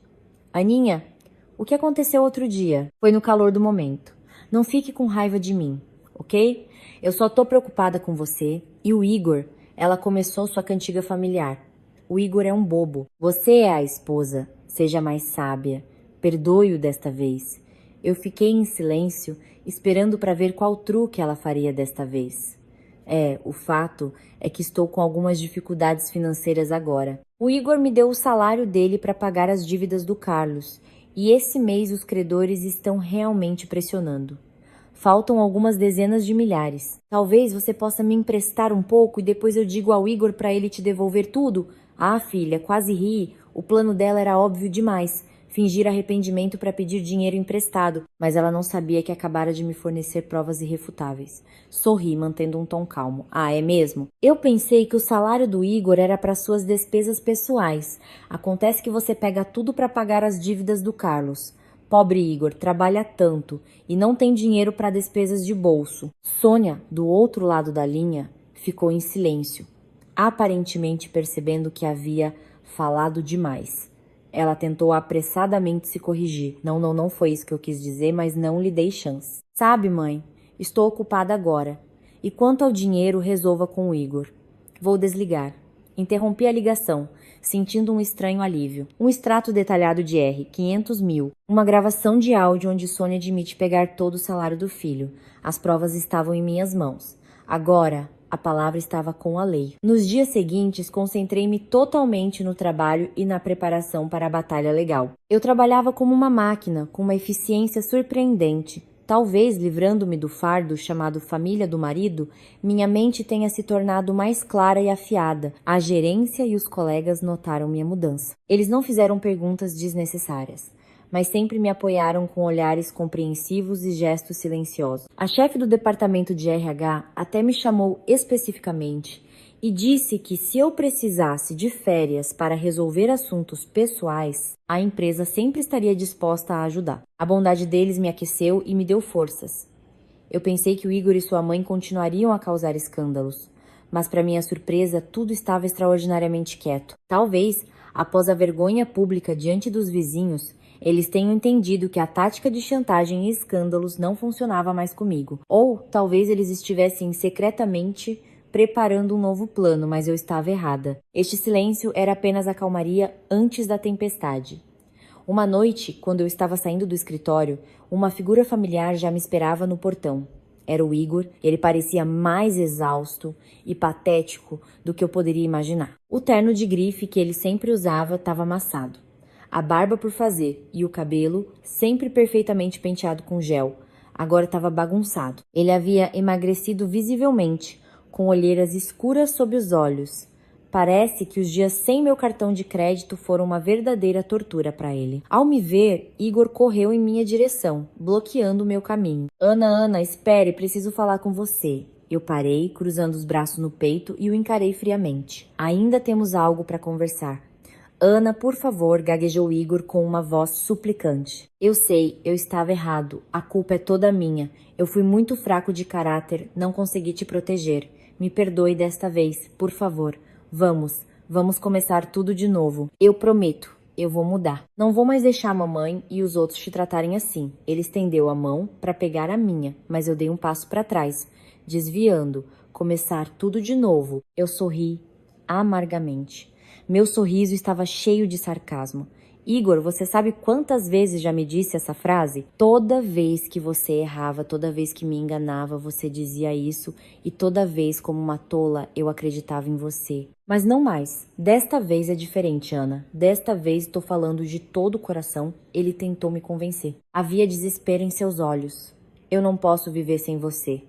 Aninha, o que aconteceu outro dia? Foi no calor do momento. Não fique com raiva de mim, ok? Eu só tô preocupada com você e o Igor. Ela começou sua cantiga familiar. O Igor é um bobo. Você é a esposa. Seja mais sábia. Perdoe-o desta vez. Eu fiquei em silêncio, esperando para ver qual truque ela faria desta vez. O fato é que estou com algumas dificuldades financeiras agora. O Igor me deu o salário dele para pagar as dívidas do Carlos, e esse mês os credores estão realmente pressionando. Faltam algumas dezenas de milhares. Talvez você possa me emprestar um pouco e depois eu digo ao Igor para ele te devolver tudo? Ah, filha, quase ri. O plano dela era óbvio demais. Fingir arrependimento para pedir dinheiro emprestado, mas ela não sabia que acabara de me fornecer provas irrefutáveis. Sorri, mantendo um tom calmo. Ah, é mesmo? Eu pensei que o salário do Igor era para suas despesas pessoais. Acontece que você pega tudo para pagar as dívidas do Carlos. Pobre Igor, trabalha tanto e não tem dinheiro para despesas de bolso. Sônia, do outro lado da linha, ficou em silêncio, aparentemente percebendo que havia falado demais. Ela tentou apressadamente se corrigir. Não foi isso que eu quis dizer, mas não lhe dei chance. Sabe, mãe, estou ocupada agora. E quanto ao dinheiro, resolva com o Igor. Vou desligar. Interrompi a ligação, sentindo um estranho alívio. Um extrato detalhado de R, 500 mil. Uma gravação de áudio onde Sônia admite pegar todo o salário do filho. As provas estavam em minhas mãos. Agora, a palavra estava com a lei. Nos dias seguintes, concentrei-me totalmente no trabalho e na preparação para a batalha legal. Eu trabalhava como uma máquina, com uma eficiência surpreendente. Talvez, livrando-me do fardo chamado família do marido, minha mente tenha se tornado mais clara e afiada. A gerência e os colegas notaram minha mudança. Eles não fizeram perguntas desnecessárias, mas sempre me apoiaram com olhares compreensivos e gestos silenciosos. A chefe do departamento de RH até me chamou especificamente e disse que se eu precisasse de férias para resolver assuntos pessoais, a empresa sempre estaria disposta a ajudar. A bondade deles me aqueceu e me deu forças. Eu pensei que o Igor e sua mãe continuariam a causar escândalos, mas para minha surpresa, tudo estava extraordinariamente quieto. Talvez, após a vergonha pública diante dos vizinhos, eles tenham entendido que a tática de chantagem e escândalos não funcionava mais comigo. Ou talvez eles estivessem secretamente preparando um novo plano, mas eu estava errada. Este silêncio era apenas a calmaria antes da tempestade. Uma noite, quando eu estava saindo do escritório, uma figura familiar já me esperava no portão. Era o Igor. Ele parecia mais exausto e patético do que eu poderia imaginar. O terno de grife que ele sempre usava estava amassado. A barba por fazer e o cabelo, sempre perfeitamente penteado com gel, agora estava bagunçado. Ele havia emagrecido visivelmente, com olheiras escuras sob os olhos. Parece que os dias sem meu cartão de crédito foram uma verdadeira tortura para ele. Ao me ver, Igor correu em minha direção, bloqueando o meu caminho. Ana, espere, preciso falar com você. Eu parei, cruzando os braços no peito e o encarei friamente. Ainda temos algo para conversar. Ana, por favor, gaguejou Igor com uma voz suplicante. Eu sei, eu estava errado. A culpa é toda minha. Eu fui muito fraco de caráter, não consegui te proteger. Me perdoe desta vez, por favor. Vamos começar tudo de novo. Eu prometo, eu vou mudar. Não vou mais deixar a mamãe e os outros te tratarem assim. Ele estendeu a mão para pegar a minha, mas eu dei um passo para trás, desviando. Começar tudo de novo. Eu sorri amargamente. Meu sorriso estava cheio de sarcasmo. Igor, você sabe quantas vezes já me disse essa frase? Toda vez que você errava, toda vez que me enganava, você dizia isso e toda vez, como uma tola, eu acreditava em você. Mas não mais. Desta vez é diferente, Ana. Desta vez estou falando de todo o coração. Ele tentou me convencer. Havia desespero em seus olhos. Eu não posso viver sem você.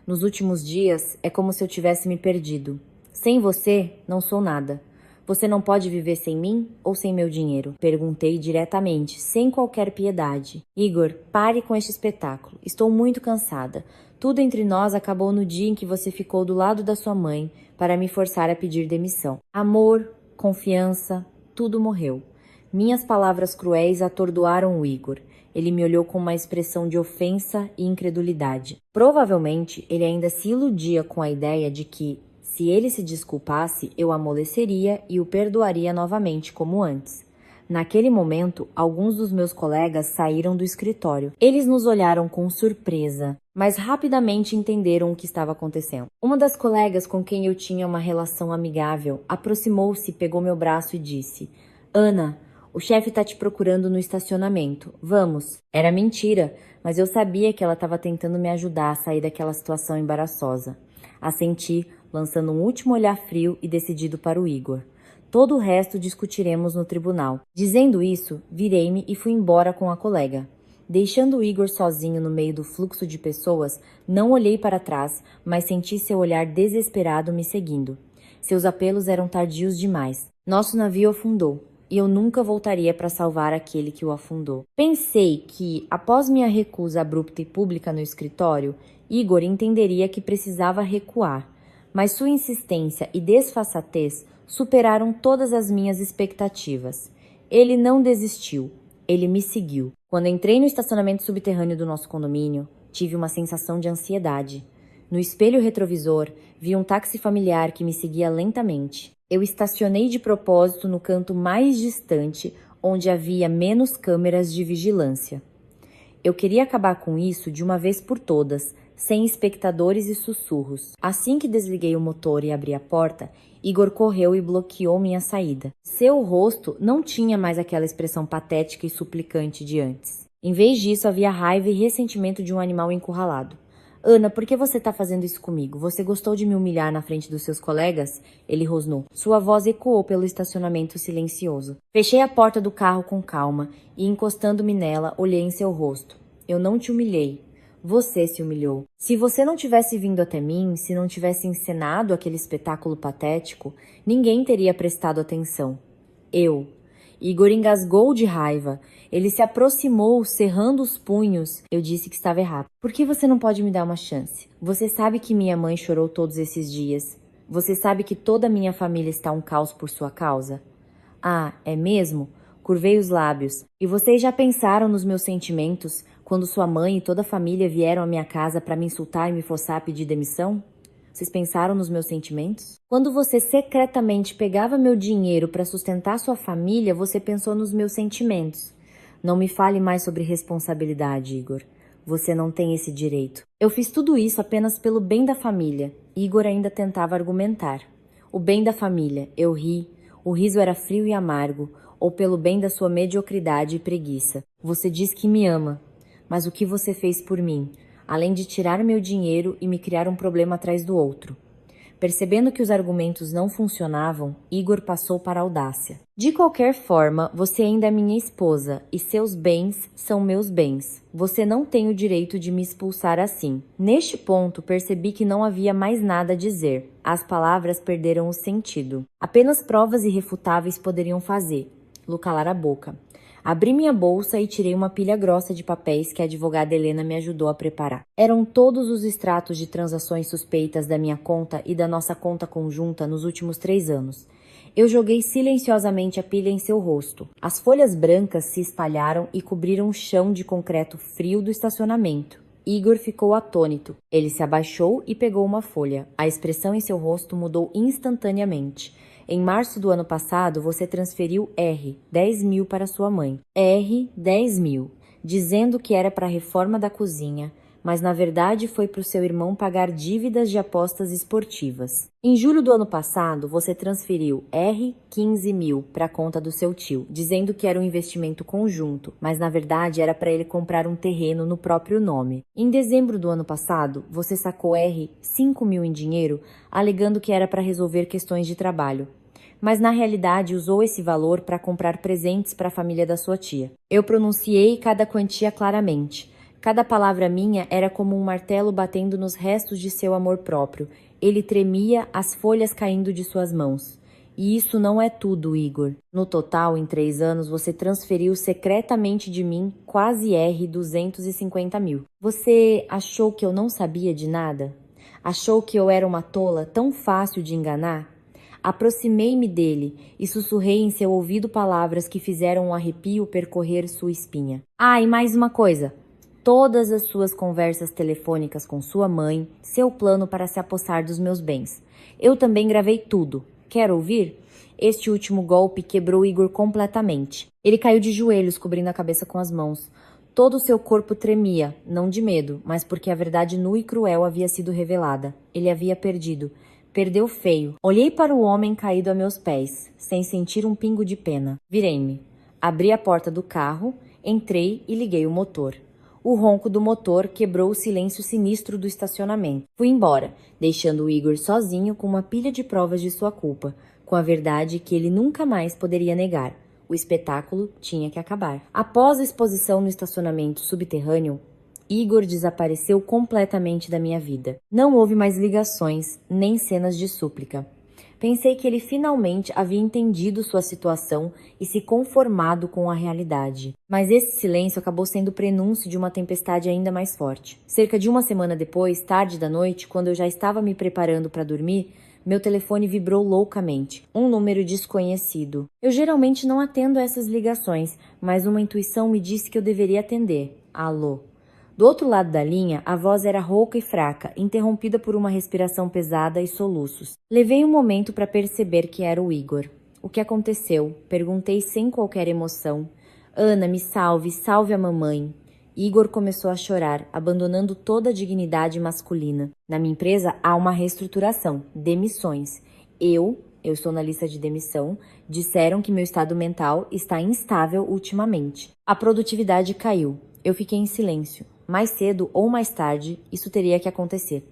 Nos últimos dias, é como se eu tivesse me perdido. Sem você, não sou nada. Você não pode viver sem mim ou sem meu dinheiro? Perguntei diretamente, sem qualquer piedade. Igor, pare com este espetáculo. Estou muito cansada. Tudo entre nós acabou no dia em que você ficou do lado da sua mãe para me forçar a pedir demissão. Amor, confiança, tudo morreu. Minhas palavras cruéis atordoaram o Igor. Ele me olhou com uma expressão de ofensa e incredulidade. Provavelmente, ele ainda se iludia com a ideia de que, se ele se desculpasse, eu amoleceria e o perdoaria novamente, como antes. Naquele momento, alguns dos meus colegas saíram do escritório. Eles nos olharam com surpresa, mas rapidamente entenderam o que estava acontecendo. Uma das colegas com quem eu tinha uma relação amigável aproximou-se, pegou meu braço e disse: Ana, o chefe está te procurando no estacionamento. Vamos. Era mentira, mas eu sabia que ela estava tentando me ajudar a sair daquela situação embaraçosa. Assenti, lançando um último olhar frio e decidido para o Igor. Todo o resto discutiremos no tribunal. Dizendo isso, virei-me e fui embora com a colega. Deixando o Igor sozinho no meio do fluxo de pessoas, não olhei para trás, mas senti seu olhar desesperado me seguindo. Seus apelos eram tardios demais. Nosso navio afundou, e eu nunca voltaria para salvar aquele que o afundou. Pensei que, após minha recusa abrupta e pública no escritório, Igor entenderia que precisava recuar. Mas sua insistência e desfaçatez superaram todas as minhas expectativas. Ele não desistiu, ele me seguiu. Quando entrei no estacionamento subterrâneo do nosso condomínio, tive uma sensação de ansiedade. No espelho retrovisor, vi um táxi familiar que me seguia lentamente. Eu estacionei de propósito no canto mais distante, onde havia menos câmeras de vigilância. Eu queria acabar com isso de uma vez por todas, sem espectadores e sussurros. Assim que desliguei o motor e abri a porta, Igor correu e bloqueou minha saída. Seu rosto não tinha mais aquela expressão patética e suplicante de antes. Em vez disso, havia raiva e ressentimento de um animal encurralado. Ana, por que você está fazendo isso comigo? Você gostou de me humilhar na frente dos seus colegas? Ele rosnou. Sua voz ecoou pelo estacionamento silencioso. Fechei a porta do carro com calma e, encostando-me nela, olhei em seu rosto. Eu não te humilhei. Você se humilhou. Se você não tivesse vindo até mim, se não tivesse encenado aquele espetáculo patético, ninguém teria prestado atenção. Eu. Igor engasgou de raiva. Ele se aproximou, cerrando os punhos. Eu disse que estava errado. Por que você não pode me dar uma chance? Você sabe que minha mãe chorou todos esses dias. Você sabe que toda a minha família está um caos por sua causa? Ah, é mesmo? Curvei os lábios. E vocês já pensaram nos meus sentimentos quando sua mãe e toda a família vieram à minha casa para me insultar e me forçar a pedir demissão? Vocês pensaram nos meus sentimentos? Quando você secretamente pegava meu dinheiro para sustentar sua família, você pensou nos meus sentimentos. Não me fale mais sobre responsabilidade, Igor. Você não tem esse direito. Eu fiz tudo isso apenas pelo bem da família. Igor ainda tentava argumentar. O bem da família. Eu ri. O riso era frio e amargo. Ou pelo bem da sua mediocridade e preguiça. Você diz que me ama. Mas o que você fez por mim? Além de tirar meu dinheiro e me criar um problema atrás do outro. Percebendo que os argumentos não funcionavam, Igor passou para a audácia. De qualquer forma, você ainda é minha esposa e seus bens são meus bens. Você não tem o direito de me expulsar assim. Neste ponto, percebi que não havia mais nada a dizer. As palavras perderam o sentido. Apenas provas irrefutáveis poderiam fazê-lo calar a boca. Abri minha bolsa e tirei uma pilha grossa de papéis que a advogada Helena me ajudou a preparar. Eram todos os extratos de transações suspeitas da minha conta e da nossa conta conjunta nos últimos 3 anos. Eu joguei silenciosamente a pilha em seu rosto. As folhas brancas se espalharam e cobriram o chão de concreto frio do estacionamento. Igor ficou atônito. Ele se abaixou e pegou uma folha. A expressão em seu rosto mudou instantaneamente. Em março do ano passado, você transferiu R, 10 mil para sua mãe. R, 10 mil, dizendo que era para a reforma da cozinha, mas na verdade foi para o seu irmão pagar dívidas de apostas esportivas. Em julho do ano passado, você transferiu R$ 15.000 para a conta do seu tio, dizendo que era um investimento conjunto, mas na verdade era para ele comprar um terreno no próprio nome. Em dezembro do ano passado, você sacou R$ 5.000 em dinheiro, alegando que era para resolver questões de trabalho. Mas na realidade usou esse valor para comprar presentes para a família da sua tia. Eu pronunciei cada quantia claramente. Cada palavra minha era como um martelo batendo nos restos de seu amor próprio. Ele tremia, as folhas caindo de suas mãos. E isso não é tudo, Igor. No total, em 3 anos, você transferiu secretamente de mim quase R$ 250.000. Você achou que eu não sabia de nada? Achou que eu era uma tola tão fácil de enganar? Aproximei-me dele e sussurrei em seu ouvido palavras que fizeram um arrepio percorrer sua espinha. Ah, e mais uma coisa. Todas as suas conversas telefônicas com sua mãe, seu plano para se apossar dos meus bens. Eu também gravei tudo. Quer ouvir? Este último golpe quebrou Igor completamente. Ele caiu de joelhos, cobrindo a cabeça com as mãos. Todo o seu corpo tremia, não de medo, mas porque a verdade nua e cruel havia sido revelada. Ele havia perdido. Perdeu feio. Olhei para o homem caído a meus pés, sem sentir um pingo de pena. Virei-me. Abri a porta do carro, entrei e liguei o motor. O ronco do motor quebrou o silêncio sinistro do estacionamento. Fui embora, deixando o Igor sozinho com uma pilha de provas de sua culpa, com a verdade que ele nunca mais poderia negar. O espetáculo tinha que acabar. Após a exposição no estacionamento subterrâneo, Igor desapareceu completamente da minha vida. Não houve mais ligações, nem cenas de súplica. Pensei que ele finalmente havia entendido sua situação e se conformado com a realidade. Mas esse silêncio acabou sendo o prenúncio de uma tempestade ainda mais forte. Cerca de uma semana depois, tarde da noite, quando eu já estava me preparando para dormir, meu telefone vibrou loucamente. Um número desconhecido. Eu geralmente não atendo essas ligações, mas uma intuição me disse que eu deveria atender. Alô? Do outro lado da linha, a voz era rouca e fraca, interrompida por uma respiração pesada e soluços. Levei um momento para perceber que era o Igor. O que aconteceu? Perguntei sem qualquer emoção. Ana, me salve, salve a mamãe. Igor começou a chorar, abandonando toda a dignidade masculina. Na minha empresa há uma reestruturação, demissões. Eu estou na lista de demissão, disseram que meu estado mental está instável ultimamente. A produtividade caiu. Eu fiquei em silêncio. Mais cedo ou mais tarde, isso teria que acontecer.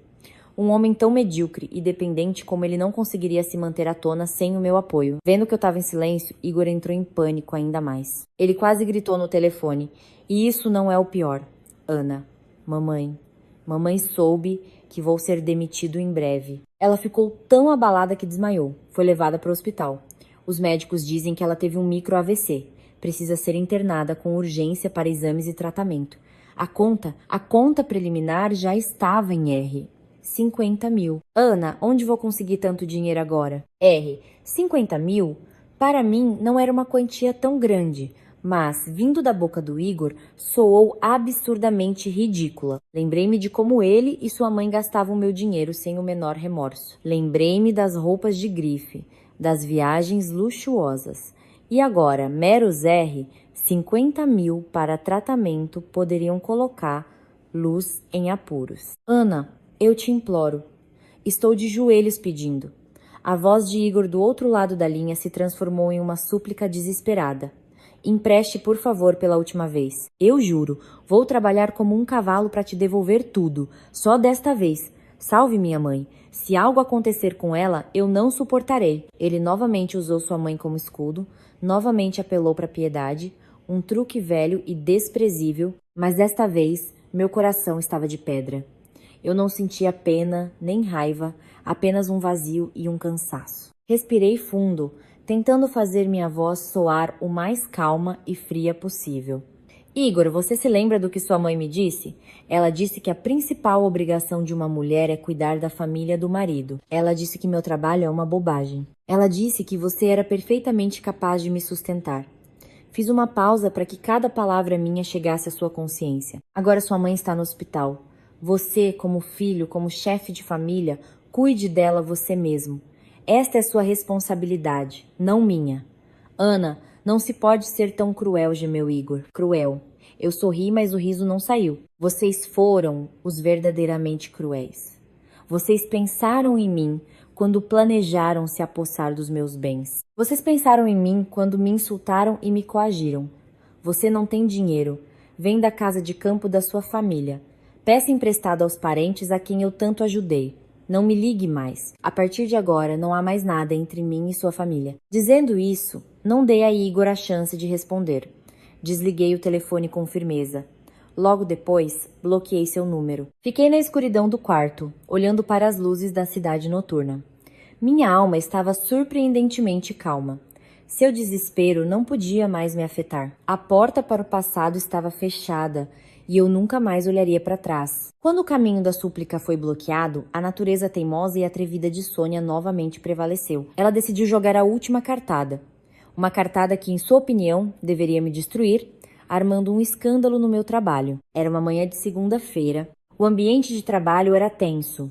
Um homem tão medíocre e dependente como ele não conseguiria se manter à tona sem o meu apoio. Vendo que eu estava em silêncio, Igor entrou em pânico ainda mais. Ele quase gritou no telefone. E isso não é o pior. Ana, mamãe soube que vou ser demitido em breve. Ela ficou tão abalada que desmaiou. Foi levada para o hospital. Os médicos dizem que ela teve um micro AVC. Precisa ser internada com urgência para exames e tratamento. A conta preliminar já estava em R$ 50.000. Ana, onde vou conseguir tanto dinheiro agora? R$ 50.000? Para mim, não era uma quantia tão grande, mas, vindo da boca do Igor, soou absurdamente ridícula. Lembrei-me de como ele e sua mãe gastavam meu dinheiro sem o menor remorso. Lembrei-me das roupas de grife, das viagens luxuosas. E agora, meros R$ 50.000 para tratamento poderiam colocar luz em apuros. Ana, eu te imploro. Estou de joelhos pedindo. A voz de Igor do outro lado da linha se transformou em uma súplica desesperada. Empreste, por favor, pela última vez. Eu juro, vou trabalhar como um cavalo para te devolver tudo. Só desta vez. Salve minha mãe. Se algo acontecer com ela, eu não suportarei. Ele novamente usou sua mãe como escudo, novamente apelou para a piedade, um truque velho e desprezível, mas desta vez meu coração estava de pedra. Eu não sentia pena nem raiva, apenas um vazio e um cansaço. Respirei fundo, tentando fazer minha voz soar o mais calma e fria possível. Igor, você se lembra do que sua mãe me disse? Ela disse que a principal obrigação de uma mulher é cuidar da família do marido. Ela disse que meu trabalho é uma bobagem. Ela disse que você era perfeitamente capaz de me sustentar. Fiz uma pausa para que cada palavra minha chegasse à sua consciência. Agora sua mãe está no hospital. Você, como filho, como chefe de família, cuide dela você mesmo. Esta é sua responsabilidade, não minha. Ana, Não se pode ser tão cruel, gemeu Igor. Cruel. Eu sorri, mas o riso não saiu. Vocês foram os verdadeiramente cruéis. Vocês pensaram em mim quando planejaram se apossar dos meus bens. Vocês pensaram em mim quando me insultaram e me coagiram. Você não tem dinheiro. Vem da casa de campo da sua família. Peça emprestado aos parentes a quem eu tanto ajudei. Não me ligue mais. A partir de agora, não há mais nada entre mim e sua família. Dizendo isso, não dei a Igor a chance de responder. Desliguei o telefone com firmeza. Logo depois, bloqueei seu número. Fiquei na escuridão do quarto, olhando para as luzes da cidade noturna. Minha alma estava surpreendentemente calma. Seu desespero não podia mais me afetar. A porta para o passado estava fechada e eu nunca mais olharia para trás. Quando o caminho da súplica foi bloqueado, a natureza teimosa e atrevida de Sônia novamente prevaleceu. Ela decidiu jogar a última cartada. Uma cartada que, em sua opinião, deveria me destruir, armando um escândalo no meu trabalho. Era uma manhã de segunda-feira. O ambiente de trabalho era tenso.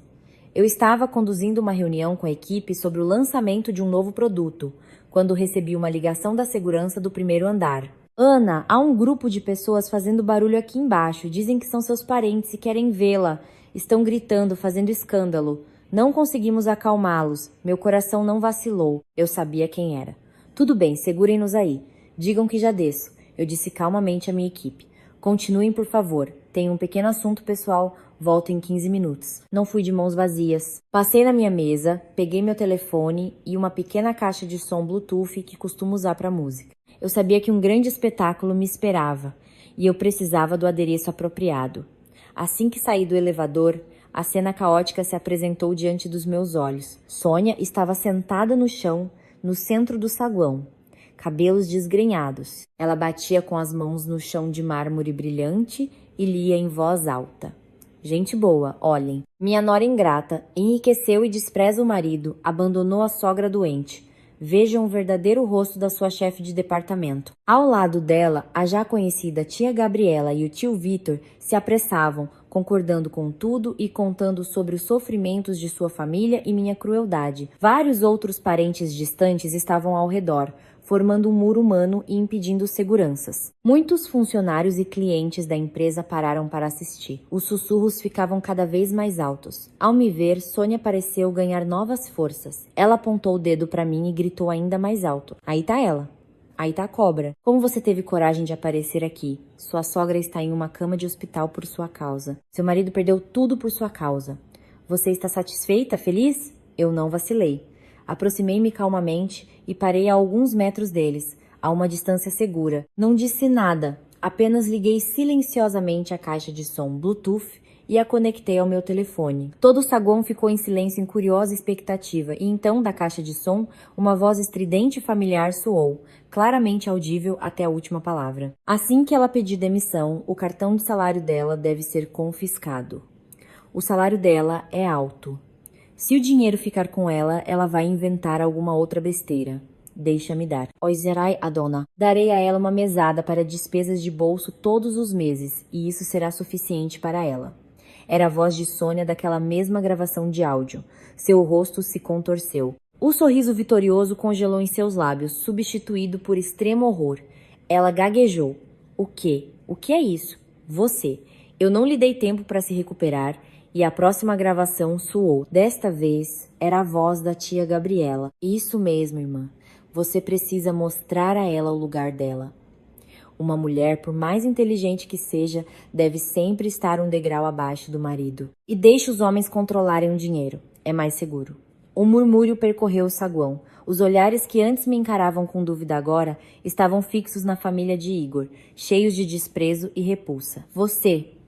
Eu estava conduzindo uma reunião com a equipe sobre o lançamento de um novo produto, quando recebi uma ligação da segurança do primeiro andar. Ana, há um grupo de pessoas fazendo barulho aqui embaixo. Dizem que são seus parentes e querem vê-la. Estão gritando, fazendo escândalo. Não conseguimos acalmá-los. Meu coração não vacilou. Eu sabia quem era. Tudo bem, segurem-nos aí. Digam que já desço. Eu disse calmamente à minha equipe. Continuem, por favor. Tenho um pequeno assunto pessoal. Volto em 15 minutos. Não fui de mãos vazias. Passei na minha mesa, peguei meu telefone e uma pequena caixa de som Bluetooth que costumo usar para música. Eu sabia que um grande espetáculo me esperava e eu precisava do adereço apropriado. Assim que saí do elevador, a cena caótica se apresentou diante dos meus olhos. Sônia estava sentada no chão, no centro do saguão, cabelos desgrenhados. Ela batia com as mãos no chão de mármore brilhante e lia em voz alta. Gente boa, olhem. Minha nora ingrata enriqueceu e despreza o marido, abandonou a sogra doente. Vejam o verdadeiro rosto da sua chefe de departamento. Ao lado dela, a já conhecida tia Gabriela e o tio Vitor se apressavam, concordando com tudo e contando sobre os sofrimentos de sua família e minha crueldade. Vários outros parentes distantes estavam ao redor, formando um muro humano e impedindo seguranças. Muitos funcionários e clientes da empresa pararam para assistir. Os sussurros ficavam cada vez mais altos. Ao me ver, Sônia pareceu ganhar novas forças. Ela apontou o dedo para mim e gritou ainda mais alto. Aí tá ela. Aí tá a cobra. Como você teve coragem de aparecer aqui? Sua sogra está em uma cama de hospital por sua causa. Seu marido perdeu tudo por sua causa. Você está satisfeita, feliz? Eu não vacilei. Aproximei-me calmamente e parei a alguns metros deles, a uma distância segura. Não disse nada, apenas liguei silenciosamente a caixa de som Bluetooth e a conectei ao meu telefone. Todo o saguão ficou em silêncio em curiosa expectativa, e então, da caixa de som, uma voz estridente e familiar soou, claramente audível até a última palavra. Assim que ela pedir demissão, o cartão de salário dela deve ser confiscado. O salário dela é alto. Se o dinheiro ficar com ela, ela vai inventar alguma outra besteira. Deixa-me dar. Oizerai a dona. Darei a ela uma mesada para despesas de bolso todos os meses, e isso será suficiente para ela. Era a voz de Sônia daquela mesma gravação de áudio. Seu rosto se contorceu. O sorriso vitorioso congelou em seus lábios, substituído por extremo horror. Ela gaguejou. O quê? O que é isso? Você. Eu não lhe dei tempo para se recuperar. E a próxima gravação soou. Desta vez, era a voz da tia Gabriela. Isso mesmo, irmã. Você precisa mostrar a ela o lugar dela. Uma mulher, por mais inteligente que seja, deve sempre estar um degrau abaixo do marido. E deixe os homens controlarem o dinheiro. É mais seguro. Um murmúrio percorreu o saguão. Os olhares que antes me encaravam com dúvida agora estavam fixos na família de Igor, cheios de desprezo e repulsa.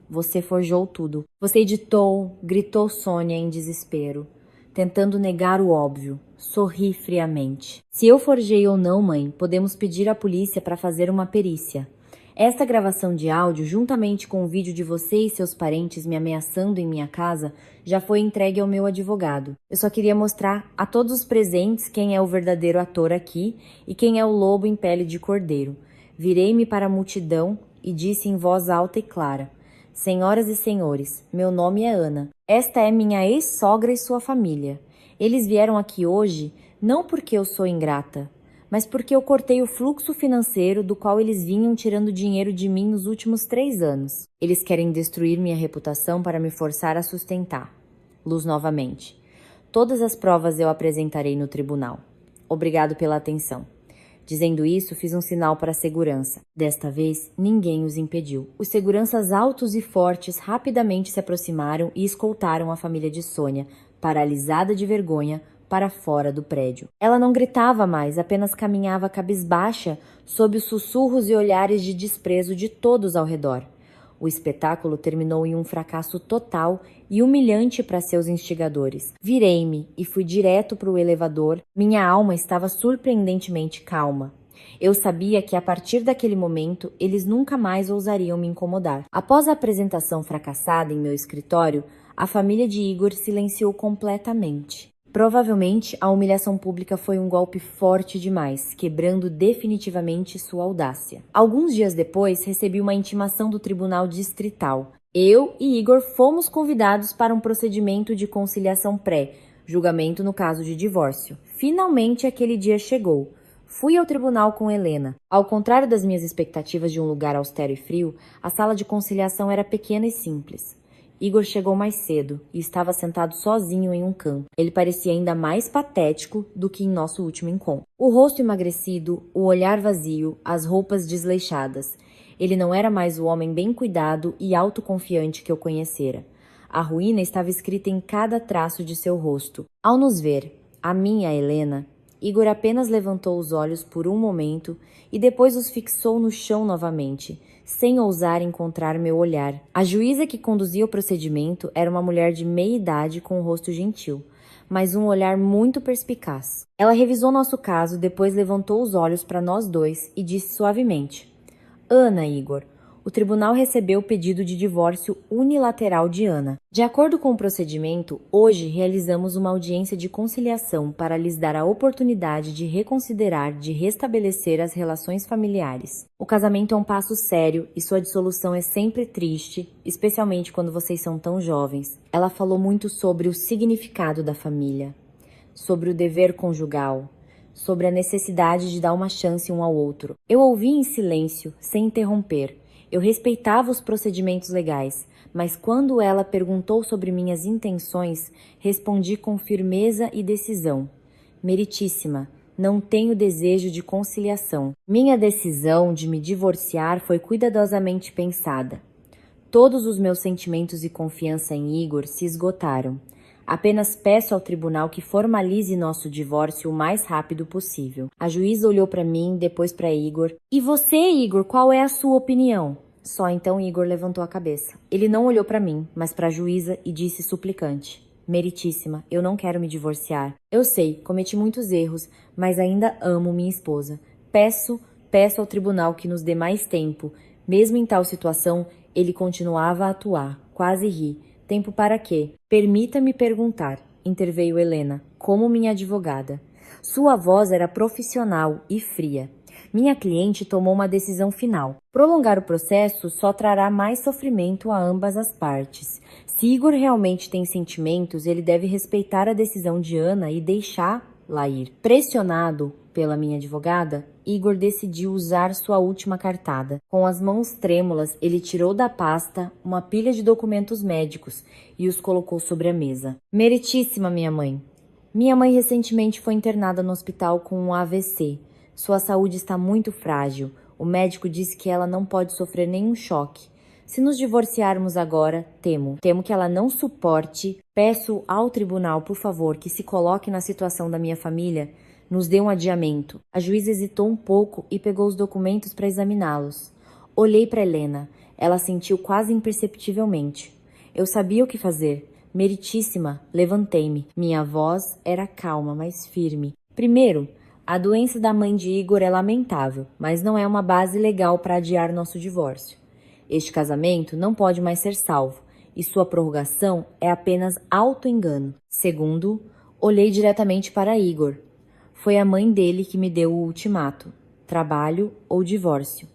Você forjou tudo. Você editou, gritou Sônia em desespero, tentando negar o óbvio. Sorri friamente. Se eu forjei ou não, mãe, podemos pedir à polícia para fazer uma perícia. Esta gravação de áudio, juntamente com o vídeo de você e seus parentes me ameaçando em minha casa, já foi entregue ao meu advogado. Eu só queria mostrar a todos os presentes quem é o verdadeiro ator aqui e quem é o lobo em pele de cordeiro. Virei-me para a multidão e disse em voz alta e clara: Senhoras e senhores, meu nome é Ana. Esta é minha ex-sogra e sua família. Eles vieram aqui hoje não porque eu sou ingrata, mas porque eu cortei o fluxo financeiro do qual eles vinham tirando dinheiro de mim nos últimos 3 anos. Eles querem destruir minha reputação para me forçar a sustentar. Luz novamente. Todas as provas eu apresentarei no tribunal. Obrigado pela atenção. Dizendo isso, fiz um sinal para a segurança. Desta vez, ninguém os impediu. Os seguranças altos e fortes rapidamente se aproximaram e escoltaram a família de Sônia, paralisada de vergonha, para fora do prédio. Ela não gritava mais, apenas caminhava cabisbaixa sob os sussurros e olhares de desprezo de todos ao redor. O espetáculo terminou em um fracasso total e humilhante para seus instigadores. Virei-me e fui direto para o elevador. Minha alma estava surpreendentemente calma. Eu sabia que a partir daquele momento eles nunca mais ousariam me incomodar. Após a apresentação fracassada em meu escritório, a família de Igor silenciou completamente. Provavelmente, a humilhação pública foi um golpe forte demais, quebrando definitivamente sua audácia. Alguns dias depois, recebi uma intimação do Tribunal Distrital. Eu e Igor fomos convidados para um procedimento de conciliação pré-julgamento no caso de divórcio. Finalmente, aquele dia chegou. Fui ao tribunal com Helena. Ao contrário das minhas expectativas de um lugar austero e frio, a sala de conciliação era pequena e simples. Igor chegou mais cedo e estava sentado sozinho em um canto. Ele parecia ainda mais patético do que em nosso último encontro. O rosto emagrecido, o olhar vazio, as roupas desleixadas. Ele não era mais o homem bem cuidado e autoconfiante que eu conhecera. A ruína estava escrita em cada traço de seu rosto. Ao nos ver, a mim e a Helena, Igor apenas levantou os olhos por um momento e depois os fixou no chão novamente, sem ousar encontrar meu olhar. A juíza que conduzia o procedimento era uma mulher de meia idade com um rosto gentil, mas um olhar muito perspicaz. Ela revisou nosso caso, depois levantou os olhos para nós dois e disse suavemente: Ana, Igor, o tribunal recebeu o pedido de divórcio unilateral de Ana. De acordo com o procedimento, hoje realizamos uma audiência de conciliação para lhes dar a oportunidade de reconsiderar, de restabelecer as relações familiares. O casamento é um passo sério e sua dissolução é sempre triste, especialmente quando vocês são tão jovens. Ela falou muito sobre o significado da família, sobre o dever conjugal, sobre a necessidade de dar uma chance um ao outro. Eu ouvi em silêncio, sem interromper. Eu respeitava os procedimentos legais, mas quando ela perguntou sobre minhas intenções, respondi com firmeza e decisão. Meritíssima, não tenho desejo de conciliação. Minha decisão de me divorciar foi cuidadosamente pensada. Todos os meus sentimentos e confiança em Igor se esgotaram. Apenas peço ao tribunal que formalize nosso divórcio o mais rápido possível. A juíza olhou para mim, depois para Igor. E você, Igor, qual é a sua opinião? Só então Igor levantou a cabeça. Ele não olhou para mim, mas para a juíza e disse suplicante: Meritíssima, eu não quero me divorciar. Eu sei, cometi muitos erros, mas ainda amo minha esposa. Peço ao tribunal que nos dê mais tempo. Mesmo em tal situação, ele continuava a atuar. Quase ri. Tempo para quê? Permita-me perguntar, interveio Helena, como minha advogada. Sua voz era profissional e fria. Minha cliente tomou uma decisão final. Prolongar o processo só trará mais sofrimento a ambas as partes. Se Igor realmente tem sentimentos, ele deve respeitar a decisão de Ana e deixá-la ir. Pressionado pela minha advogada, Igor decidiu usar sua última cartada. Com as mãos trêmulas, ele tirou da pasta uma pilha de documentos médicos e os colocou sobre a mesa. Meritíssima minha mãe. Minha mãe recentemente foi internada no hospital com um AVC. Sua saúde está muito frágil. O médico disse que ela não pode sofrer nenhum choque. Se nos divorciarmos agora, temo que ela não suporte. Peço ao tribunal, por favor, que se coloque na situação da minha família, nos dê um adiamento. A juíza hesitou um pouco e pegou os documentos para examiná-los. Olhei para Helena. Ela sentiu quase imperceptivelmente. Eu sabia o que fazer. Meritíssima, levantei-me. Minha voz era calma, mas firme. Primeiro, a doença da mãe de Igor é lamentável, mas não é uma base legal para adiar nosso divórcio. Este casamento não pode mais ser salvo, e sua prorrogação é apenas auto-engano. Segundo, olhei diretamente para Igor. Foi a mãe dele que me deu o ultimato: trabalho ou divórcio.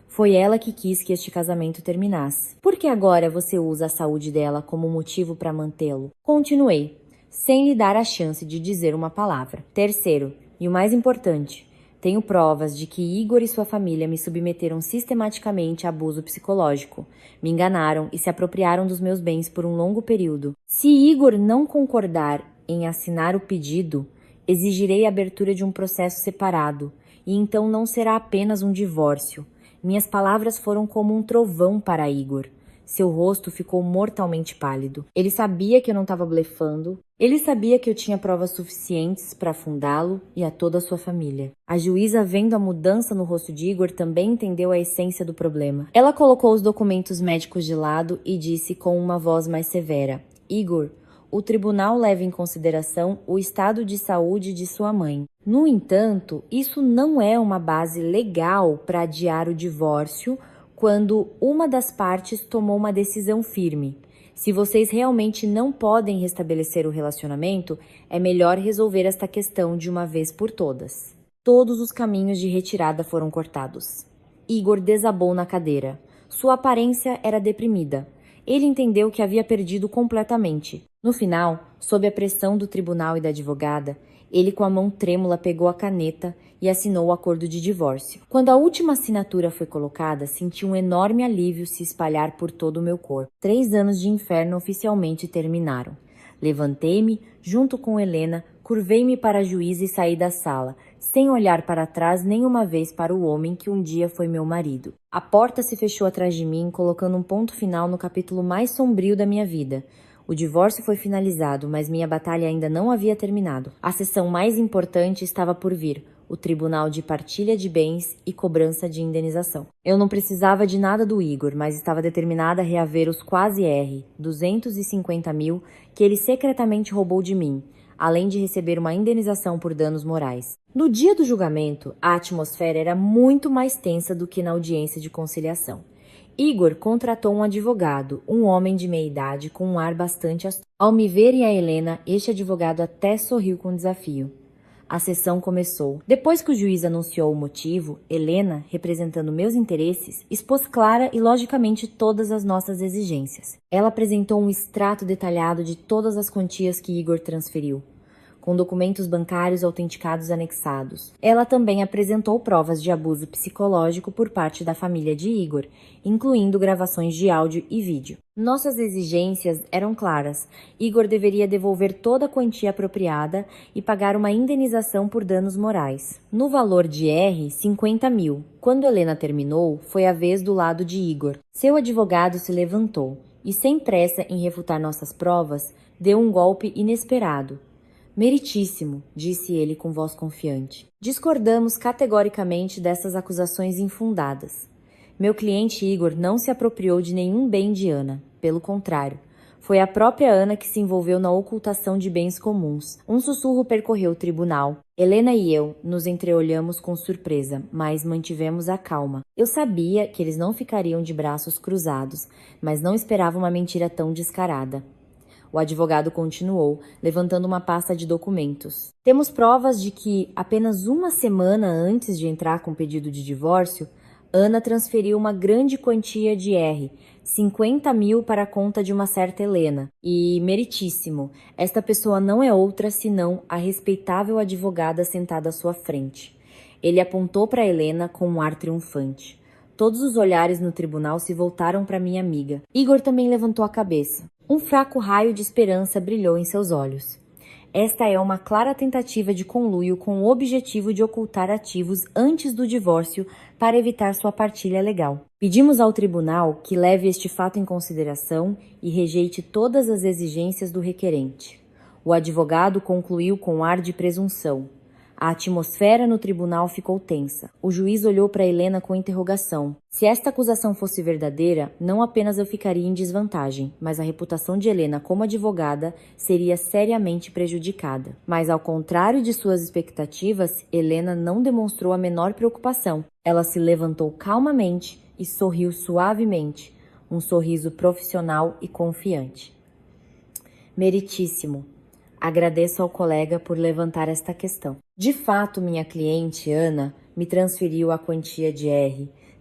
Foi ela que quis que este casamento terminasse. Por que agora você usa a saúde dela como motivo para mantê-lo? Continuei, sem lhe dar a chance de dizer uma palavra. Terceiro, e o mais importante, Tenho provas de que Igor e sua família me submeteram sistematicamente a abuso psicológico, me enganaram e se apropriaram dos meus bens por um longo período. Se Igor não concordar em assinar o pedido, exigirei a abertura de um processo separado, e então não será apenas um divórcio. Minhas palavras foram como um trovão para Igor. Seu rosto ficou mortalmente pálido. Ele sabia que eu não estava blefando. Ele sabia que eu tinha provas suficientes para afundá-lo e a toda a sua família. A juíza, vendo a mudança no rosto de Igor, também entendeu a essência do problema. Ela colocou os documentos médicos de lado e disse com uma voz mais severa: Igor, o tribunal leva em consideração o estado de saúde de sua mãe. No entanto, isso não é uma base legal para adiar o divórcio quando uma das partes tomou uma decisão firme. Se vocês realmente não podem restabelecer o relacionamento, é melhor resolver esta questão de uma vez por todas. Todos os caminhos de retirada foram cortados. Igor desabou na cadeira. Sua aparência era deprimida. Ele entendeu que havia perdido completamente. No final, sob a pressão do tribunal e da advogada, ele com a mão trêmula pegou a caneta e assinou o acordo de divórcio. Quando a última assinatura foi colocada, senti um enorme alívio se espalhar por todo o meu corpo. 3 anos de inferno oficialmente terminaram. Levantei-me, junto com Helena, curvei-me para a juíza e saí da sala, sem olhar para trás nenhuma vez para o homem que um dia foi meu marido. A porta se fechou atrás de mim, colocando um ponto final no capítulo mais sombrio da minha vida. O divórcio foi finalizado, mas minha batalha ainda não havia terminado. A sessão mais importante estava por vir, o Tribunal de Partilha de Bens e Cobrança de Indenização. Eu não precisava de nada do Igor, mas estava determinada a reaver os quase 250 mil que ele secretamente roubou de mim, além de receber uma indenização por danos morais. No dia do julgamento, a atmosfera era muito mais tensa do que na audiência de conciliação. Igor contratou um advogado, um homem de meia idade com um ar bastante astúcio. Ao me ver e a Helena, este advogado até sorriu com desafio. A sessão começou. Depois que o juiz anunciou o motivo, Helena, representando meus interesses, expôs clara e logicamente todas as nossas exigências. Ela apresentou um extrato detalhado de todas as quantias que Igor transferiu, com documentos bancários autenticados anexados. Ela também apresentou provas de abuso psicológico por parte da família de Igor, incluindo gravações de áudio e vídeo. Nossas exigências eram claras. Igor deveria devolver toda a quantia apropriada e pagar uma indenização por danos morais. No valor de 50 mil. Quando Helena terminou, foi a vez do lado de Igor. Seu advogado se levantou e, sem pressa em refutar nossas provas, deu um golpe inesperado. Meritíssimo, disse ele com voz confiante. Discordamos categoricamente dessas acusações infundadas. Meu cliente Igor não se apropriou de nenhum bem de Ana. Pelo contrário, foi a própria Ana que se envolveu na ocultação de bens comuns. Um sussurro percorreu o tribunal. Helena e eu nos entreolhamos com surpresa, mas mantivemos a calma. Eu sabia que eles não ficariam de braços cruzados, mas não esperava uma mentira tão descarada. O advogado continuou, levantando uma pasta de documentos. Temos provas de que, apenas uma semana antes de entrar com o pedido de divórcio, Ana transferiu uma grande quantia de 50 mil para a conta de uma certa Helena. E, meritíssimo, esta pessoa não é outra senão a respeitável advogada sentada à sua frente. Ele apontou para Helena com um ar triunfante. Todos os olhares no tribunal se voltaram para minha amiga. Igor também levantou a cabeça. Um fraco raio de esperança brilhou em seus olhos. Esta é uma clara tentativa de conluio com o objetivo de ocultar ativos antes do divórcio para evitar sua partilha legal. Pedimos ao tribunal que leve este fato em consideração e rejeite todas as exigências do requerente. O advogado concluiu com ar de presunção. A atmosfera no tribunal ficou tensa. O juiz olhou para Helena com interrogação. Se esta acusação fosse verdadeira, não apenas eu ficaria em desvantagem, mas a reputação de Helena como advogada seria seriamente prejudicada. Mas, ao contrário de suas expectativas, Helena não demonstrou a menor preocupação. Ela se levantou calmamente e sorriu suavemente, um sorriso profissional e confiante. Meritíssimo. Agradeço ao colega por levantar esta questão. De fato, minha cliente, Ana, me transferiu a quantia de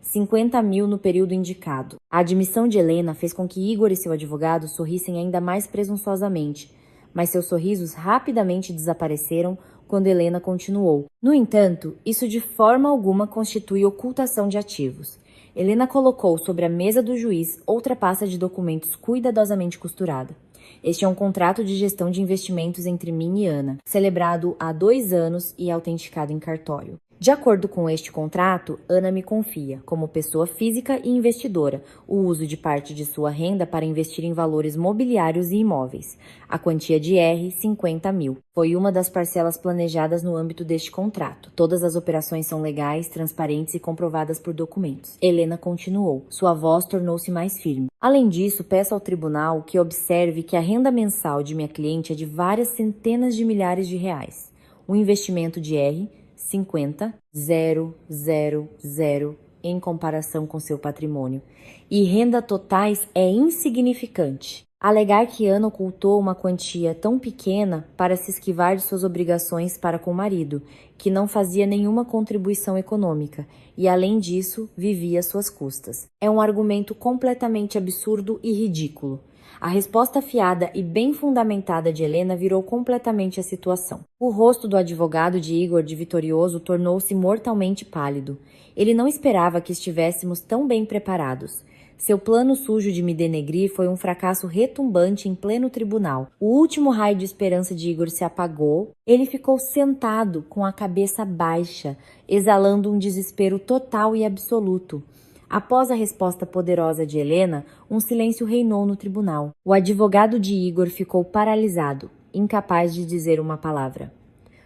50 mil no período indicado. A admissão de Helena fez com que Igor e seu advogado sorrissem ainda mais presunçosamente, mas seus sorrisos rapidamente desapareceram quando Helena continuou. No entanto, isso de forma alguma constitui ocultação de ativos. Helena colocou sobre a mesa do juiz outra pasta de documentos cuidadosamente costurada. Este é um contrato de gestão de investimentos entre mim e Ana, celebrado há 2 anos e autenticado em cartório. De acordo com este contrato, Ana me confia, como pessoa física e investidora, o uso de parte de sua renda para investir em valores mobiliários e imóveis. A quantia de R$ 50 mil. Foi uma das parcelas planejadas no âmbito deste contrato. Todas as operações são legais, transparentes e comprovadas por documentos. Helena continuou. Sua voz tornou-se mais firme. Além disso, peço ao tribunal que observe que a renda mensal de minha cliente é de várias centenas de milhares de reais. Um investimento de R$ 50.000 em comparação com seu patrimônio. E renda totais é insignificante. Alegar que Ana ocultou uma quantia tão pequena para se esquivar de suas obrigações para com o marido, que não fazia nenhuma contribuição econômica e, além disso, vivia às suas custas. É um argumento completamente absurdo e ridículo. A resposta afiada e bem fundamentada de Helena virou completamente a situação. O rosto do advogado de Igor de Vitorioso tornou-se mortalmente pálido. Ele não esperava que estivéssemos tão bem preparados. Seu plano sujo de me denegrir foi um fracasso retumbante em pleno tribunal. O último raio de esperança de Igor se apagou. Ele ficou sentado, com a cabeça baixa, exalando um desespero total e absoluto. Após a resposta poderosa de Helena, um silêncio reinou no tribunal. O advogado de Igor ficou paralisado, incapaz de dizer uma palavra.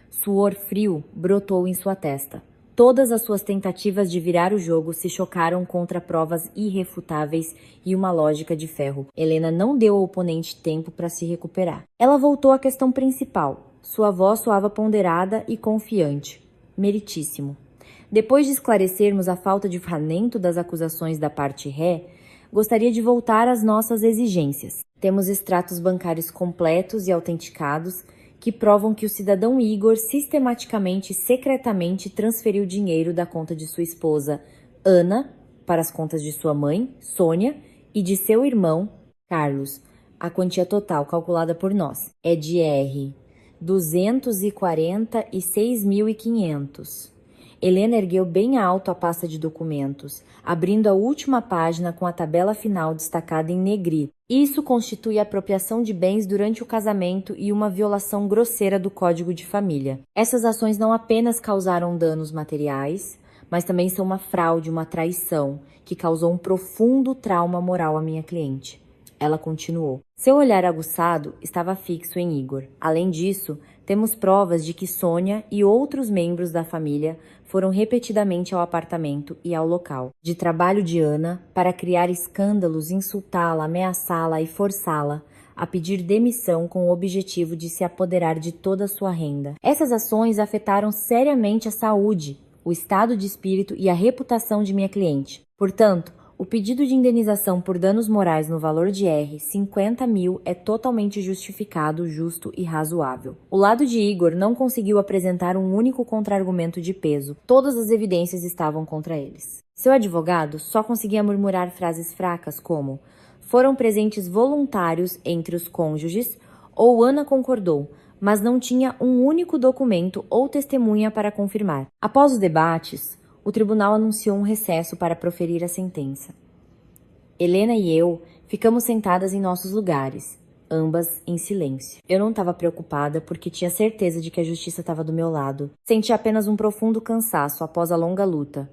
Suor frio brotou em sua testa. Todas as suas tentativas de virar o jogo se chocaram contra provas irrefutáveis e uma lógica de ferro. Helena não deu ao oponente tempo para se recuperar. Ela voltou à questão principal. Sua voz soava ponderada e confiante. Meritíssimo. Depois de esclarecermos a falta de fundamento das acusações da parte ré, gostaria de voltar às nossas exigências. Temos extratos bancários completos e autenticados que provam que o cidadão Igor sistematicamente e secretamente transferiu dinheiro da conta de sua esposa, Ana, para as contas de sua mãe, Sônia, e de seu irmão, Carlos. A quantia total calculada por nós é de R$ 246.500. Helena ergueu bem alto a pasta de documentos, abrindo a última página com a tabela final destacada em negrito. Isso constitui apropriação de bens durante o casamento e uma violação grosseira do Código de Família. Essas ações não apenas causaram danos materiais, mas também são uma fraude, uma traição, que causou um profundo trauma moral à minha cliente. Ela continuou. Seu olhar aguçado estava fixo em Igor. Além disso, temos provas de que Sônia e outros membros da família foram repetidamente ao apartamento e ao local de trabalho de Ana para criar escândalos, insultá-la, ameaçá-la e forçá-la a pedir demissão com o objetivo de se apoderar de toda a sua renda. Essas ações afetaram seriamente a saúde, o estado de espírito e a reputação de minha cliente. Portanto, o pedido de indenização por danos morais no valor de R$ 50 mil é totalmente justificado, justo e razoável. O lado de Igor não conseguiu apresentar um único contra-argumento de peso. Todas as evidências estavam contra eles. Seu advogado só conseguia murmurar frases fracas como: foram presentes voluntários entre os cônjuges ou Ana concordou, mas não tinha um único documento ou testemunha para confirmar. Após os debates, o tribunal anunciou um recesso para proferir a sentença. Helena e eu ficamos sentadas em nossos lugares, ambas em silêncio. Eu não estava preocupada porque tinha certeza de que a justiça estava do meu lado. Senti apenas um profundo cansaço após a longa luta.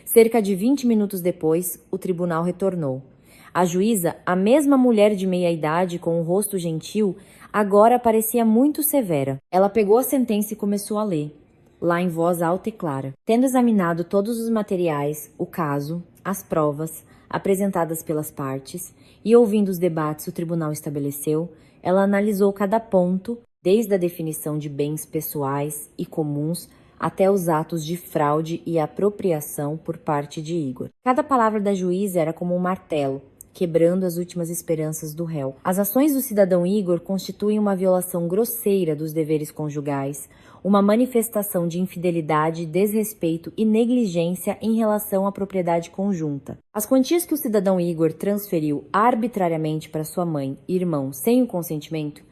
Cerca de 20 minutos depois, o tribunal retornou. A juíza, a mesma mulher de meia-idade com um rosto gentil, agora parecia muito severa. Ela pegou a sentença e começou a ler, lá em voz alta e clara. Tendo examinado todos os materiais, o caso, as provas apresentadas pelas partes e ouvindo os debates o tribunal estabeleceu, ela analisou cada ponto, desde a definição de bens pessoais e comuns até os atos de fraude e apropriação por parte de Igor. Cada palavra da juíza era como um martelo, quebrando as últimas esperanças do réu. As ações do cidadão Igor constituem uma violação grosseira dos deveres conjugais, uma manifestação de infidelidade, desrespeito e negligência em relação à propriedade conjunta. As quantias que o cidadão Igor transferiu arbitrariamente para sua mãe e irmão sem o consentimento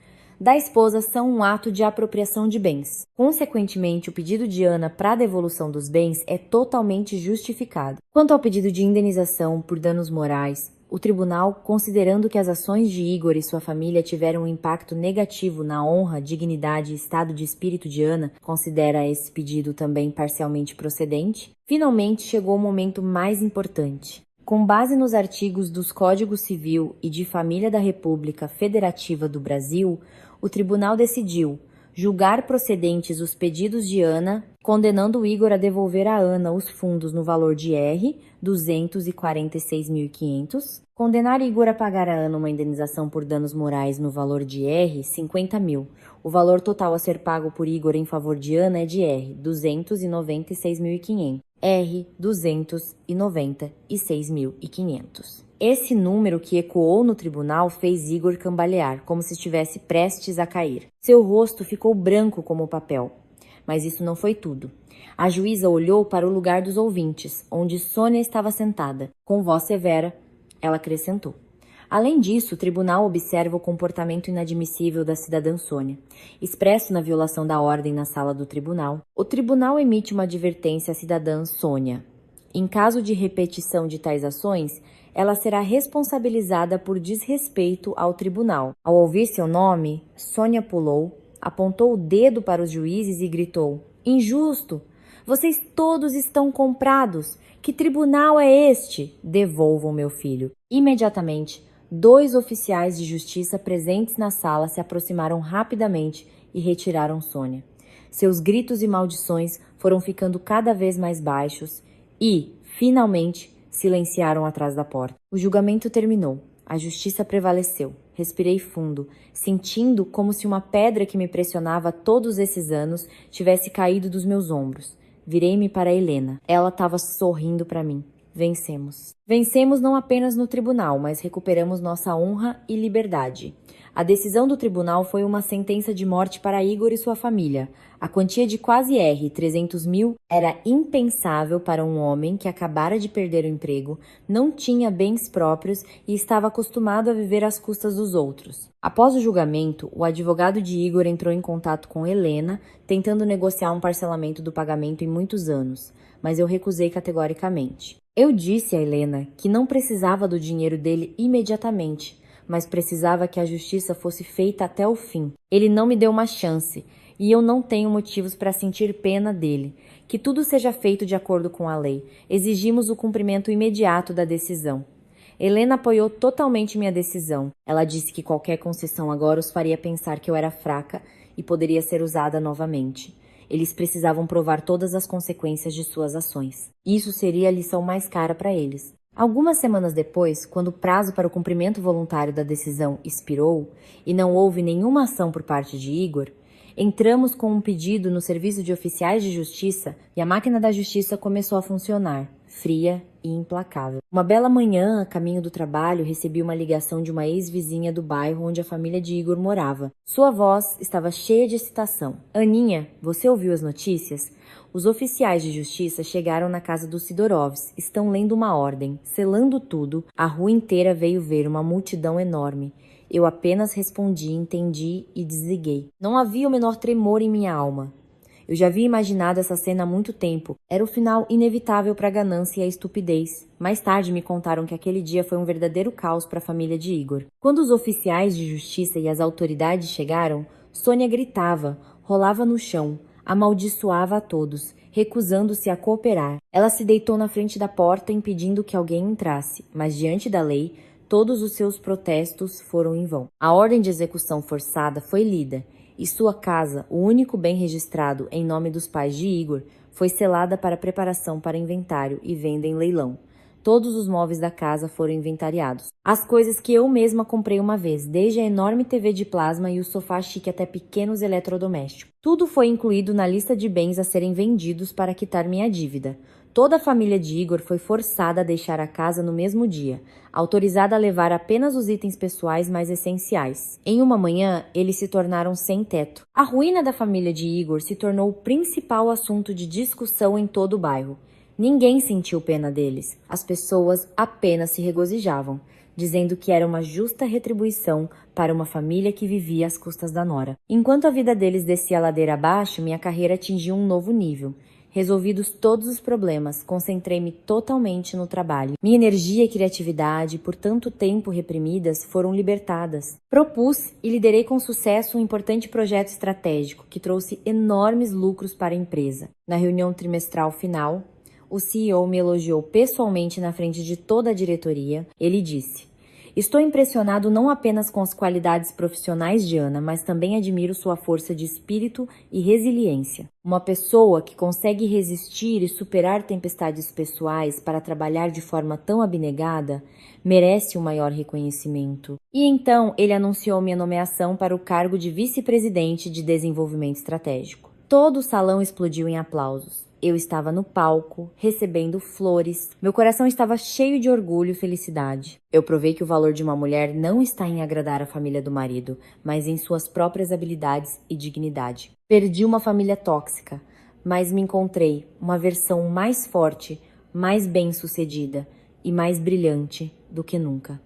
da esposa são um ato de apropriação de bens. Consequentemente, o pedido de Ana para a devolução dos bens é totalmente justificado. Quanto ao pedido de indenização por danos morais, o tribunal, considerando que as ações de Igor e sua família tiveram um impacto negativo na honra, dignidade e estado de espírito de Ana, considera esse pedido também parcialmente procedente. Finalmente chegou o momento mais importante. Com base nos artigos dos Códigos Civil e de Família da República Federativa do Brasil, o tribunal decidiu julgar procedentes os pedidos de Ana, condenando o Igor a devolver a Ana os fundos no valor de R$ 246.500, condenar Igor a pagar a Ana uma indenização por danos morais no valor de R$ 50.000. O valor total a ser pago por Igor em favor de Ana é de R$ 296.500. R$ 296.500. Esse número que ecoou no tribunal fez Igor cambalear, como se estivesse prestes a cair. Seu rosto ficou branco como o papel. Mas isso não foi tudo. A juíza olhou para o lugar dos ouvintes, onde Sônia estava sentada. Com voz severa, ela acrescentou: além disso, o tribunal observa o comportamento inadmissível da cidadã Sônia, expresso na violação da ordem na sala do tribunal. O tribunal emite uma advertência à cidadã Sônia. Em caso de repetição de tais ações, ela será responsabilizada por desrespeito ao tribunal. Ao ouvir seu nome, Sônia pulou, apontou o dedo para os juízes e gritou: injusto! Vocês todos estão comprados! Que tribunal é este? Devolvam meu filho. Imediatamente, 2 oficiais de justiça presentes na sala se aproximaram rapidamente e retiraram Sônia. Seus gritos e maldições foram ficando cada vez mais baixos e, finalmente, silenciaram atrás da porta. O julgamento terminou. A justiça prevaleceu. Respirei fundo, sentindo como se uma pedra que me pressionava todos esses anos tivesse caído dos meus ombros. Virei-me para Helena. Ela estava sorrindo para mim. Vencemos. Vencemos não apenas no tribunal, mas recuperamos nossa honra e liberdade. A decisão do tribunal foi uma sentença de morte para Igor e sua família. A quantia de quase R$ 300.000 era impensável para um homem que acabara de perder o emprego, não tinha bens próprios e estava acostumado a viver às custas dos outros. Após o julgamento, o advogado de Igor entrou em contato com Helena, tentando negociar um parcelamento do pagamento em muitos anos, mas eu recusei categoricamente. Eu disse a Helena que não precisava do dinheiro dele imediatamente, mas precisava que a justiça fosse feita até o fim. Ele não me deu uma chance, e eu não tenho motivos para sentir pena dele. Que tudo seja feito de acordo com a lei. Exigimos o cumprimento imediato da decisão. Helena apoiou totalmente minha decisão. Ela disse que qualquer concessão agora os faria pensar que eu era fraca e poderia ser usada novamente. Eles precisavam provar todas as consequências de suas ações. Isso seria a lição mais cara para eles. Algumas semanas depois, quando o prazo para o cumprimento voluntário da decisão expirou e não houve nenhuma ação por parte de Igor, entramos com um pedido no serviço de oficiais de justiça e a máquina da justiça começou a funcionar, fria e implacável. Uma bela manhã, a caminho do trabalho, recebi uma ligação de uma ex-vizinha do bairro onde a família de Igor morava. Sua voz estava cheia de excitação. Aninha, você ouviu as notícias? Os oficiais de justiça chegaram na casa dos Sidorovs. Estão lendo uma ordem. Selando tudo, a rua inteira veio ver uma multidão enorme. Eu apenas respondi, entendi e desliguei. Não havia o menor tremor em minha alma. Eu já havia imaginado essa cena há muito tempo. Era o final inevitável para a ganância e a estupidez. Mais tarde me contaram que aquele dia foi um verdadeiro caos para a família de Igor. Quando os oficiais de justiça e as autoridades chegaram, Sônia gritava, rolava no chão, amaldiçoava a todos, recusando-se a cooperar. Ela se deitou na frente da porta impedindo que alguém entrasse, mas diante da lei, todos os seus protestos foram em vão. A ordem de execução forçada foi lida e sua casa, o único bem registrado em nome dos pais de Igor, foi selada para preparação para inventário e venda em leilão. Todos os móveis da casa foram inventariados. As coisas que eu mesma comprei uma vez, desde a enorme TV de plasma e o sofá chique até pequenos eletrodomésticos. Tudo foi incluído na lista de bens a serem vendidos para quitar minha dívida. Toda a família de Igor foi forçada a deixar a casa no mesmo dia, autorizada a levar apenas os itens pessoais mais essenciais. Em uma manhã, eles se tornaram sem teto. A ruína da família de Igor se tornou o principal assunto de discussão em todo o bairro. Ninguém sentiu pena deles. As pessoas apenas se regozijavam. dizendo que era uma justa retribuição para uma família que vivia às custas da nora. Enquanto a vida deles descia a ladeira abaixo, minha carreira atingiu um novo nível. Resolvidos todos os problemas, concentrei-me totalmente no trabalho. Minha energia e criatividade, por tanto tempo reprimidas, foram libertadas. Propus e liderei com sucesso um importante projeto estratégico que trouxe enormes lucros para a empresa. Na reunião trimestral final, o CEO me elogiou pessoalmente na frente de toda a diretoria. Ele disse: "Estou impressionado não apenas com as qualidades profissionais de Ana, mas também admiro sua força de espírito e resiliência. Uma pessoa que consegue resistir e superar tempestades pessoais para trabalhar de forma tão abnegada merece o maior reconhecimento." E então ele anunciou minha nomeação para o cargo de vice-presidente de desenvolvimento estratégico. Todo o salão explodiu em aplausos. Eu estava no palco, recebendo flores. Meu coração estava cheio de orgulho e felicidade. Eu provei que o valor de uma mulher não está em agradar a família do marido, mas em suas próprias habilidades e dignidade. Perdi uma família tóxica, mas me encontrei uma versão mais forte, mais bem-sucedida e mais brilhante do que nunca.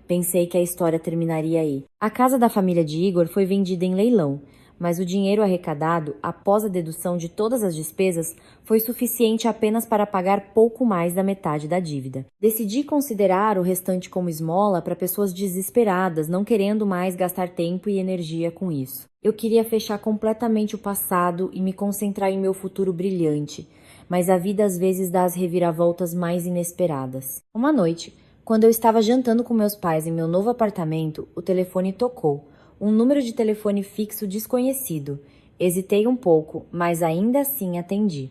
Pensei que a história terminaria aí. A casa da família de Igor foi vendida em leilão, mas o dinheiro arrecadado, após a dedução de todas as despesas, foi suficiente apenas para pagar pouco mais da metade da dívida. Decidi considerar o restante como esmola para pessoas desesperadas, não querendo mais gastar tempo e energia com isso. Eu queria fechar completamente o passado e me concentrar em meu futuro brilhante, mas a vida às vezes dá as reviravoltas mais inesperadas. Uma noite, quando eu estava jantando com meus pais em meu novo apartamento, o telefone tocou. Um número de telefone fixo desconhecido. Hesitei um pouco, mas ainda assim atendi.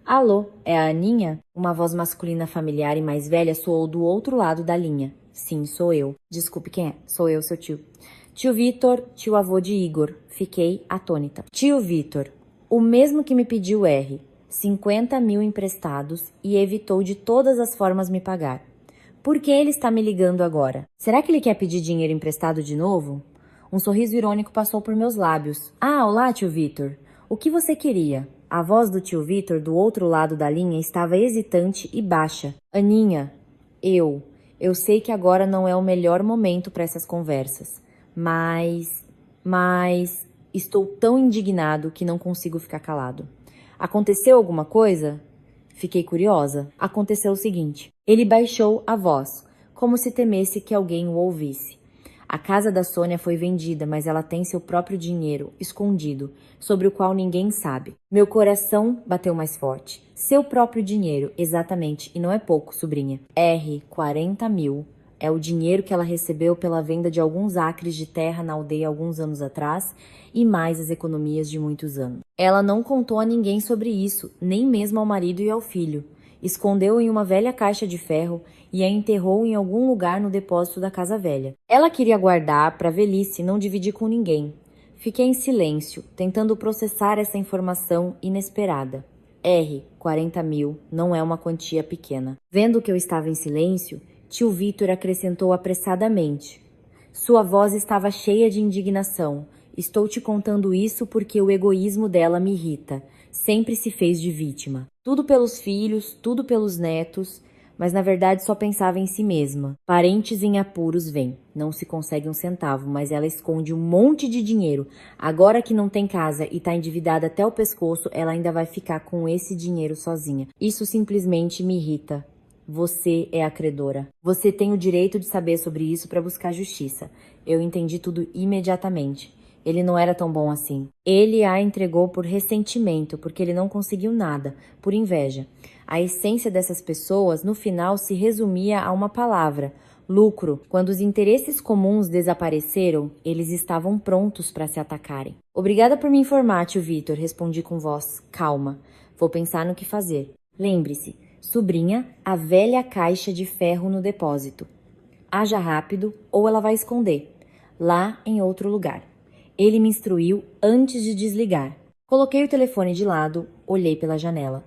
"Alô, é a Aninha?" Uma voz masculina familiar e mais velha soou do outro lado da linha. "Sim, sou eu." "Desculpe, quem é?" "Sou eu, seu tio." "Tio Vitor, tio avô de Igor." Fiquei atônita. "Tio Vitor, o mesmo que me pediu R, 50 mil emprestados e evitou de todas as formas me pagar. Por que ele está me ligando agora? Será que ele quer pedir dinheiro emprestado de novo?" Um sorriso irônico passou por meus lábios. "Ah, olá, tio Vitor. O que você queria?" A voz do tio Vitor do outro lado da linha estava hesitante e baixa. "Aninha, eu sei que agora não é o melhor momento para essas conversas, mas estou tão indignado que não consigo ficar calado. Aconteceu alguma coisa?" Fiquei curiosa. Aconteceu o seguinte. Ele baixou a voz, como se temesse que alguém o ouvisse. "A casa da Sônia foi vendida, mas ela tem seu próprio dinheiro, escondido, sobre o qual ninguém sabe." Meu coração bateu mais forte. Seu próprio dinheiro, exatamente, e não é pouco, sobrinha. 40 mil. É o dinheiro que ela recebeu pela venda de alguns acres de terra na aldeia alguns anos atrás e mais as economias de muitos anos. Ela não contou a ninguém sobre isso, nem mesmo ao marido e ao filho. Escondeu em uma velha caixa de ferro e a enterrou em algum lugar no depósito da casa velha. Ela queria guardar para a velhice e não dividir com ninguém. Fiquei em silêncio, tentando processar essa informação inesperada. 40 mil não é uma quantia pequena. Vendo que eu estava em silêncio, tio Vitor acrescentou apressadamente. Sua voz estava cheia de indignação. "Estou te contando isso porque o egoísmo dela me irrita. Sempre se fez de vítima. Tudo pelos filhos, tudo pelos netos, mas na verdade só pensava em si mesma. Parentes em apuros vêm. Não se consegue um centavo, mas ela esconde um monte de dinheiro. Agora que não tem casa e tá endividada até o pescoço, ela ainda vai ficar com esse dinheiro sozinha. Isso simplesmente me irrita. Você é a credora. Você tem o direito de saber sobre isso para buscar justiça." Eu entendi tudo imediatamente. Ele não era tão bom assim. Ele a entregou por ressentimento, porque ele não conseguiu nada, por inveja. A essência dessas pessoas, no final, se resumia a uma palavra: lucro. Quando os interesses comuns desapareceram, eles estavam prontos para se atacarem. "Obrigada por me informar, tio Vitor", respondi com voz calma. "Vou pensar no que fazer. Lembre-se, sobrinha, a velha caixa de ferro no depósito. Haja rápido ou ela vai esconder, lá em outro lugar." Ele me instruiu antes de desligar. Coloquei o telefone de lado, olhei pela janela.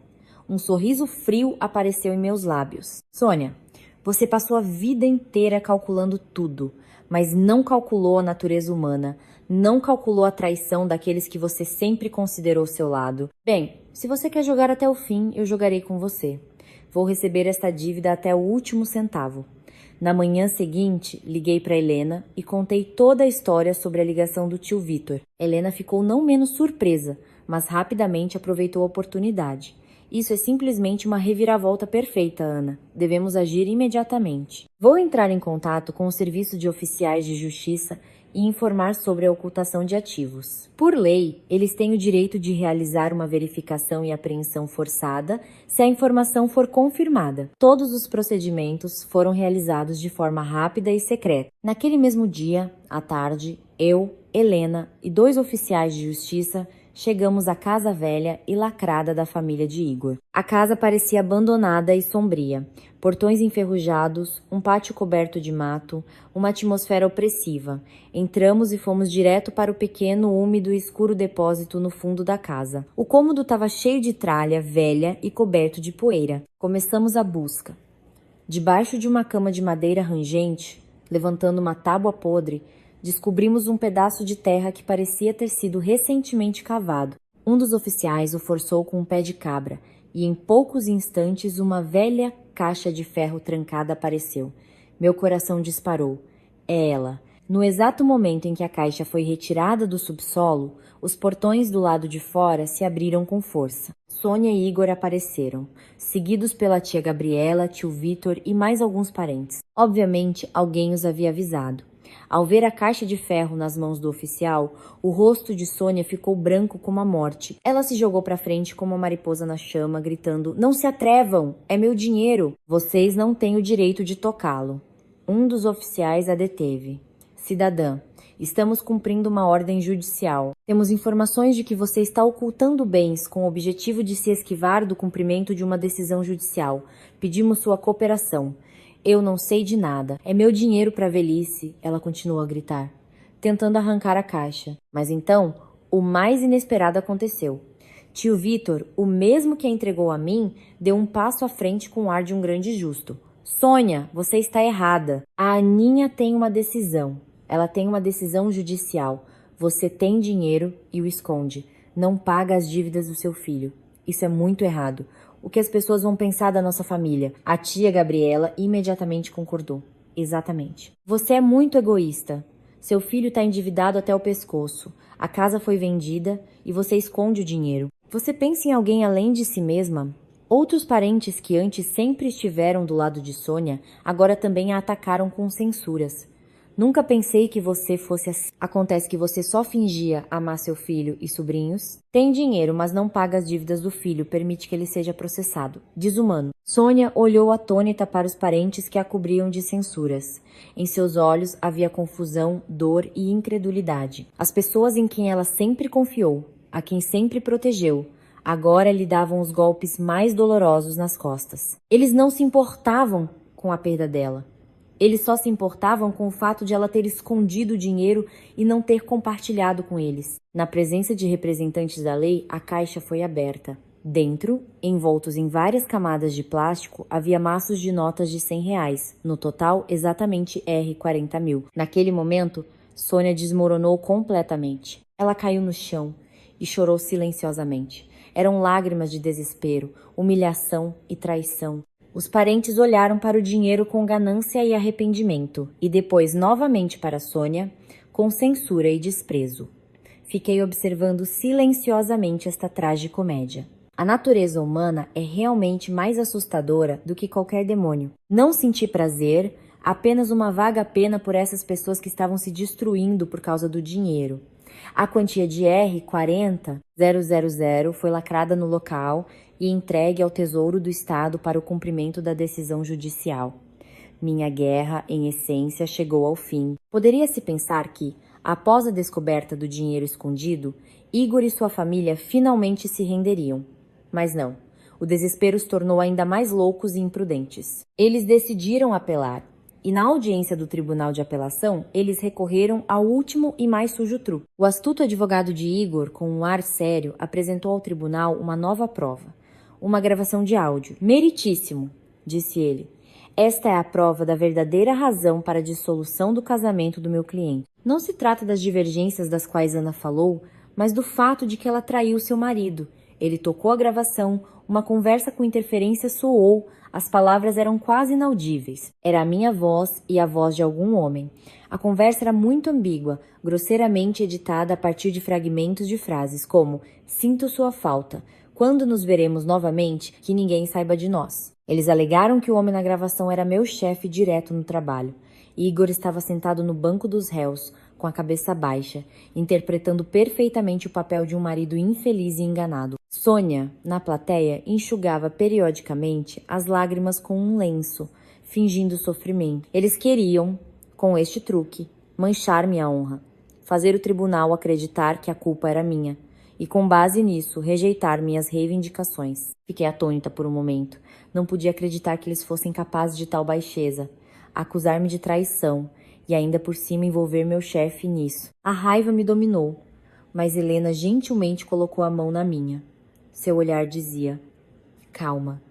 Um sorriso frio apareceu em meus lábios. "Sônia, você passou a vida inteira calculando tudo, mas não calculou a natureza humana, não calculou a traição daqueles que você sempre considerou seu lado. Bem, se você quer jogar até o fim, eu jogarei com você. Vou receber esta dívida até o último centavo. Na manhã seguinte, liguei para Helena e contei toda a história sobre a ligação do tio Vitor. Helena ficou não menos surpresa, mas rapidamente aproveitou a oportunidade. Isso é simplesmente uma reviravolta perfeita, Ana. Devemos agir imediatamente. Vou entrar em contato com o Serviço de Oficiais de Justiça e informar sobre a ocultação de ativos. Por lei, eles têm o direito de realizar uma verificação e apreensão forçada se a informação for confirmada. Todos os procedimentos foram realizados de forma rápida e secreta. Naquele mesmo dia, à tarde, eu, Helena e 2 oficiais de justiça chegamos à casa velha e lacrada da família de Igor. A casa parecia abandonada e sombria. Portões enferrujados, um pátio coberto de mato, uma atmosfera opressiva. Entramos e fomos direto para o pequeno, úmido e escuro depósito no fundo da casa. O cômodo estava cheio de tralha velha e coberto de poeira. Começamos a busca. Debaixo de uma cama de madeira rangente, levantando uma tábua podre, descobrimos um pedaço de terra que parecia ter sido recentemente cavado. Um dos oficiais o forçou com um pé de cabra e em poucos instantes uma velha caixa de ferro trancada apareceu. Meu coração disparou. É ela. No exato momento em que a caixa foi retirada do subsolo, os portões do lado de fora se abriram com força. Sônia e Igor apareceram, seguidos pela tia Gabriela, tio Vitor e mais alguns parentes. Obviamente, alguém os havia avisado. Ao ver a caixa de ferro nas mãos do oficial, o rosto de Sônia ficou branco como a morte. Ela se jogou para frente como uma mariposa na chama, gritando: "Não se atrevam! É meu dinheiro! Vocês não têm o direito de tocá-lo." Um dos oficiais a deteve. "Cidadã, estamos cumprindo uma ordem judicial. Temos informações de que você está ocultando bens com o objetivo de se esquivar do cumprimento de uma decisão judicial. Pedimos sua cooperação." "Eu não sei de nada. É meu dinheiro para a velhice", ela continuou a gritar, tentando arrancar a caixa. Mas então, o mais inesperado aconteceu. Tio Vitor, o mesmo que a entregou a mim, deu um passo à frente com o ar de um grande justo. "Sônia, você está errada. A Aninha tem uma decisão. Ela tem uma decisão judicial. Você tem dinheiro e o esconde. Não paga as dívidas do seu filho. Isso é muito errado. O que as pessoas vão pensar da nossa família?" A tia Gabriela imediatamente concordou. "Exatamente. Você é muito egoísta. Seu filho está endividado até o pescoço. A casa foi vendida e você esconde o dinheiro. Você pensa em alguém além de si mesma?" Outros parentes que antes sempre estiveram do lado de Sônia, agora também a atacaram com censuras. "Nunca pensei que você fosse assim. Acontece que você só fingia amar seu filho e sobrinhos. Tem dinheiro, mas não paga as dívidas do filho, permite que ele seja processado. Desumano." Sônia olhou atônita para os parentes que a cobriam de censuras. Em seus olhos havia confusão, dor e incredulidade. As pessoas em quem ela sempre confiou, a quem sempre protegeu, agora lhe davam os golpes mais dolorosos nas costas. Eles não se importavam com a perda dela. Eles só se importavam com o fato de ela ter escondido o dinheiro e não ter compartilhado com eles. Na presença de representantes da lei, a caixa foi aberta. Dentro, envoltos em várias camadas de plástico, havia maços de notas de R$ 100, no total exatamente R$ 40.000. Naquele momento, Sônia desmoronou completamente. Ela caiu no chão e chorou silenciosamente. Eram lágrimas de desespero, humilhação e traição. Os parentes olharam para o dinheiro com ganância e arrependimento, e depois novamente para Sônia, com censura e desprezo. Fiquei observando silenciosamente esta tragicomédia. A natureza humana é realmente mais assustadora do que qualquer demônio. Não senti prazer, apenas uma vaga pena por essas pessoas que estavam se destruindo por causa do dinheiro. A quantia de R$ 40.000 foi lacrada no local e entregue ao Tesouro do Estado para o cumprimento da decisão judicial. Minha guerra, em essência, chegou ao fim. Poderia-se pensar que, após a descoberta do dinheiro escondido, Igor e sua família finalmente se renderiam. Mas não. O desespero os tornou ainda mais loucos e imprudentes. Eles decidiram apelar. E na audiência do Tribunal de Apelação, eles recorreram ao último e mais sujo truque. O astuto advogado de Igor, com um ar sério, apresentou ao tribunal uma nova prova. Uma gravação de áudio. "Meritíssimo", disse ele. "Esta é a prova da verdadeira razão para a dissolução do casamento do meu cliente. Não se trata das divergências das quais Ana falou, mas do fato de que ela traiu seu marido. Ele tocou a gravação, Uma conversa com interferência soou, as palavras eram quase inaudíveis. Era a minha voz e a voz de algum homem. A conversa era muito ambígua, grosseiramente editada a partir de fragmentos de frases como "Sinto sua falta", "Quando nos veremos novamente, que ninguém saiba de nós". Eles alegaram que o homem na gravação era meu chefe direto no trabalho. Igor estava sentado no banco dos réus, com a cabeça baixa, interpretando perfeitamente o papel de um marido infeliz e enganado. Sônia, na plateia, enxugava periodicamente as lágrimas com um lenço, fingindo sofrimento. Eles queriam, com este truque, manchar minha honra, fazer o tribunal acreditar que a culpa era minha e, com base nisso, rejeitar minhas reivindicações. Fiquei atônita por um momento. Não podia acreditar que eles fossem capazes de tal baixeza, acusar-me de traição e ainda por cima envolver meu chefe nisso. A raiva me dominou, mas Helena gentilmente colocou a mão na minha. Seu olhar dizia: calma.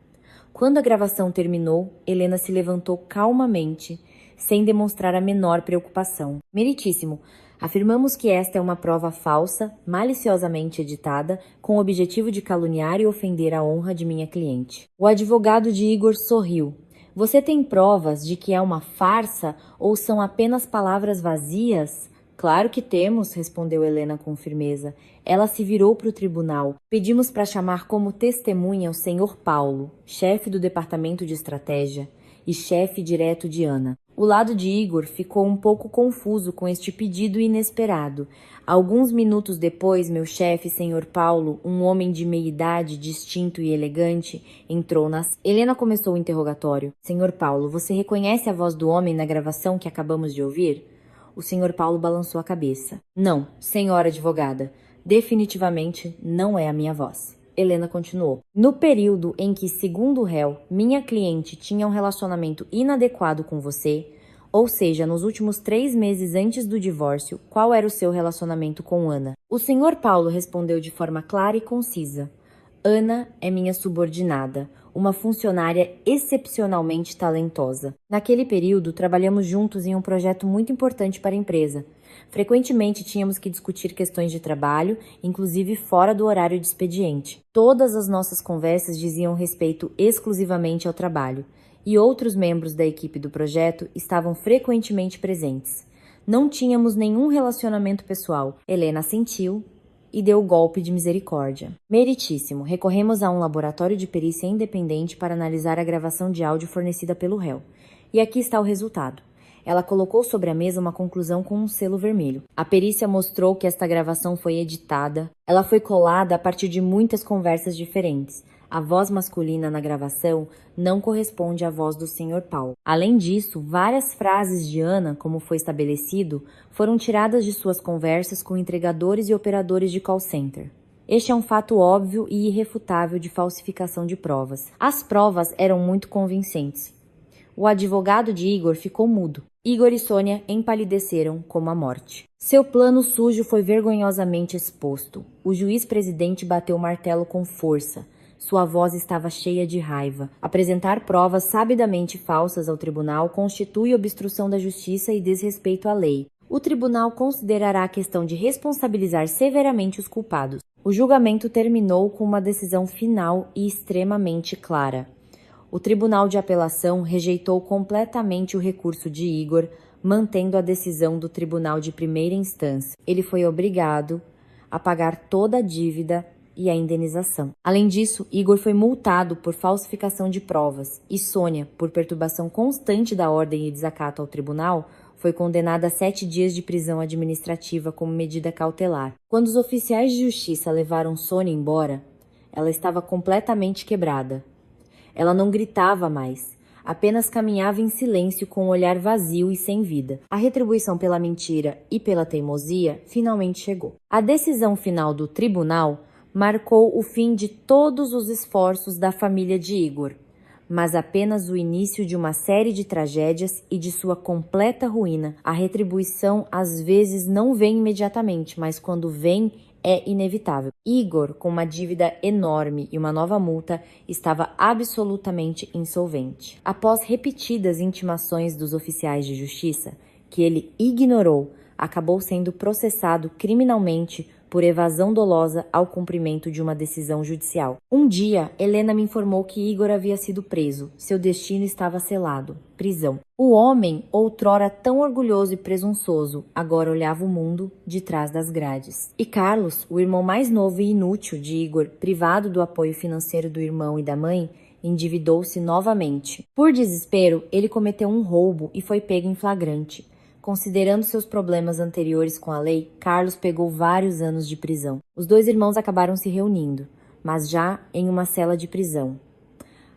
Quando a gravação terminou, Helena se levantou calmamente, sem demonstrar a menor preocupação. Meritíssimo, afirmamos que esta é uma prova falsa, maliciosamente editada, com o objetivo de caluniar e ofender a honra de minha cliente. O advogado de Igor sorriu. Você tem provas de que é uma farsa ou são apenas palavras vazias? Claro que temos, respondeu Helena com firmeza. Ela se virou para o tribunal. Pedimos para chamar como testemunha o senhor Paulo, chefe do departamento de estratégia e chefe direto de Ana. O lado de Igor ficou um pouco confuso com este pedido inesperado. Alguns minutos depois, meu chefe, senhor Paulo, um homem de meia-idade, distinto e elegante, entrou na... Helena começou o interrogatório. Senhor Paulo, você reconhece a voz do homem na gravação que acabamos de ouvir? O senhor Paulo balançou a cabeça. Não, senhora advogada. Definitivamente não é a minha voz. Helena continuou. No período em que, segundo o réu, minha cliente tinha um relacionamento inadequado com você, ou seja, nos últimos 3 meses antes do divórcio, qual era o seu relacionamento com Ana? O senhor Paulo respondeu de forma clara e concisa. Ana é minha subordinada, uma funcionária excepcionalmente talentosa. Naquele período, trabalhamos juntos em um projeto muito importante para a empresa. Frequentemente tínhamos que discutir questões de trabalho, inclusive fora do horário de expediente. Todas as nossas conversas diziam respeito exclusivamente ao trabalho, e outros membros da equipe do projeto estavam frequentemente presentes. Não tínhamos nenhum relacionamento pessoal. Helena assentiu e deu o golpe de misericórdia. Meritíssimo, recorremos a um laboratório de perícia independente para analisar a gravação de áudio fornecida pelo réu. E aqui está o resultado. Ela colocou sobre a mesa uma conclusão com um selo vermelho. A perícia mostrou que esta gravação foi editada. Ela foi colada a partir de muitas conversas diferentes. A voz masculina na gravação não corresponde à voz do Sr. Paulo. Além disso, várias frases de Ana, como foi estabelecido, foram tiradas de suas conversas com entregadores e operadores de call center. Este é um fato óbvio e irrefutável de falsificação de provas. As provas eram muito convincentes. O advogado de Igor ficou mudo. Igor e Sônia empalideceram como a morte. Seu plano sujo foi vergonhosamente exposto. O juiz-presidente bateu o martelo com força. Sua voz estava cheia de raiva. Apresentar provas sabidamente falsas ao tribunal constitui obstrução da justiça e desrespeito à lei. O tribunal considerará a questão de responsabilizar severamente os culpados. O julgamento terminou com uma decisão final e extremamente clara. O Tribunal de Apelação rejeitou completamente o recurso de Igor, mantendo a decisão do Tribunal de Primeira Instância. Ele foi obrigado a pagar toda a dívida e a indenização. Além disso, Igor foi multado por falsificação de provas e Sônia, por perturbação constante da ordem e desacato ao tribunal, foi condenada a 7 dias de prisão administrativa como medida cautelar. Quando os oficiais de justiça levaram Sônia embora, ela estava completamente quebrada. Ela não gritava mais, apenas caminhava em silêncio com um olhar vazio e sem vida. A retribuição pela mentira e pela teimosia finalmente chegou. A decisão final do tribunal marcou o fim de todos os esforços da família de Igor, mas apenas o início de uma série de tragédias e de sua completa ruína. A retribuição às vezes não vem imediatamente, mas quando vem, é inevitável. Igor, com uma dívida enorme e uma nova multa, estava absolutamente insolvente. Após repetidas intimações dos oficiais de justiça, que ele ignorou, acabou sendo processado criminalmente por evasão dolosa ao cumprimento de uma decisão judicial. Um dia, Helena me informou que Igor havia sido preso. Seu destino estava selado. Prisão. O homem, outrora tão orgulhoso e presunçoso, agora olhava o mundo de trás das grades. E Carlos, o irmão mais novo e inútil de Igor, privado do apoio financeiro do irmão e da mãe, endividou-se novamente. Por desespero, ele cometeu um roubo e foi pego em flagrante. Considerando seus problemas anteriores com a lei, Carlos pegou vários anos de prisão. Os dois irmãos acabaram se reunindo, mas já em uma cela de prisão.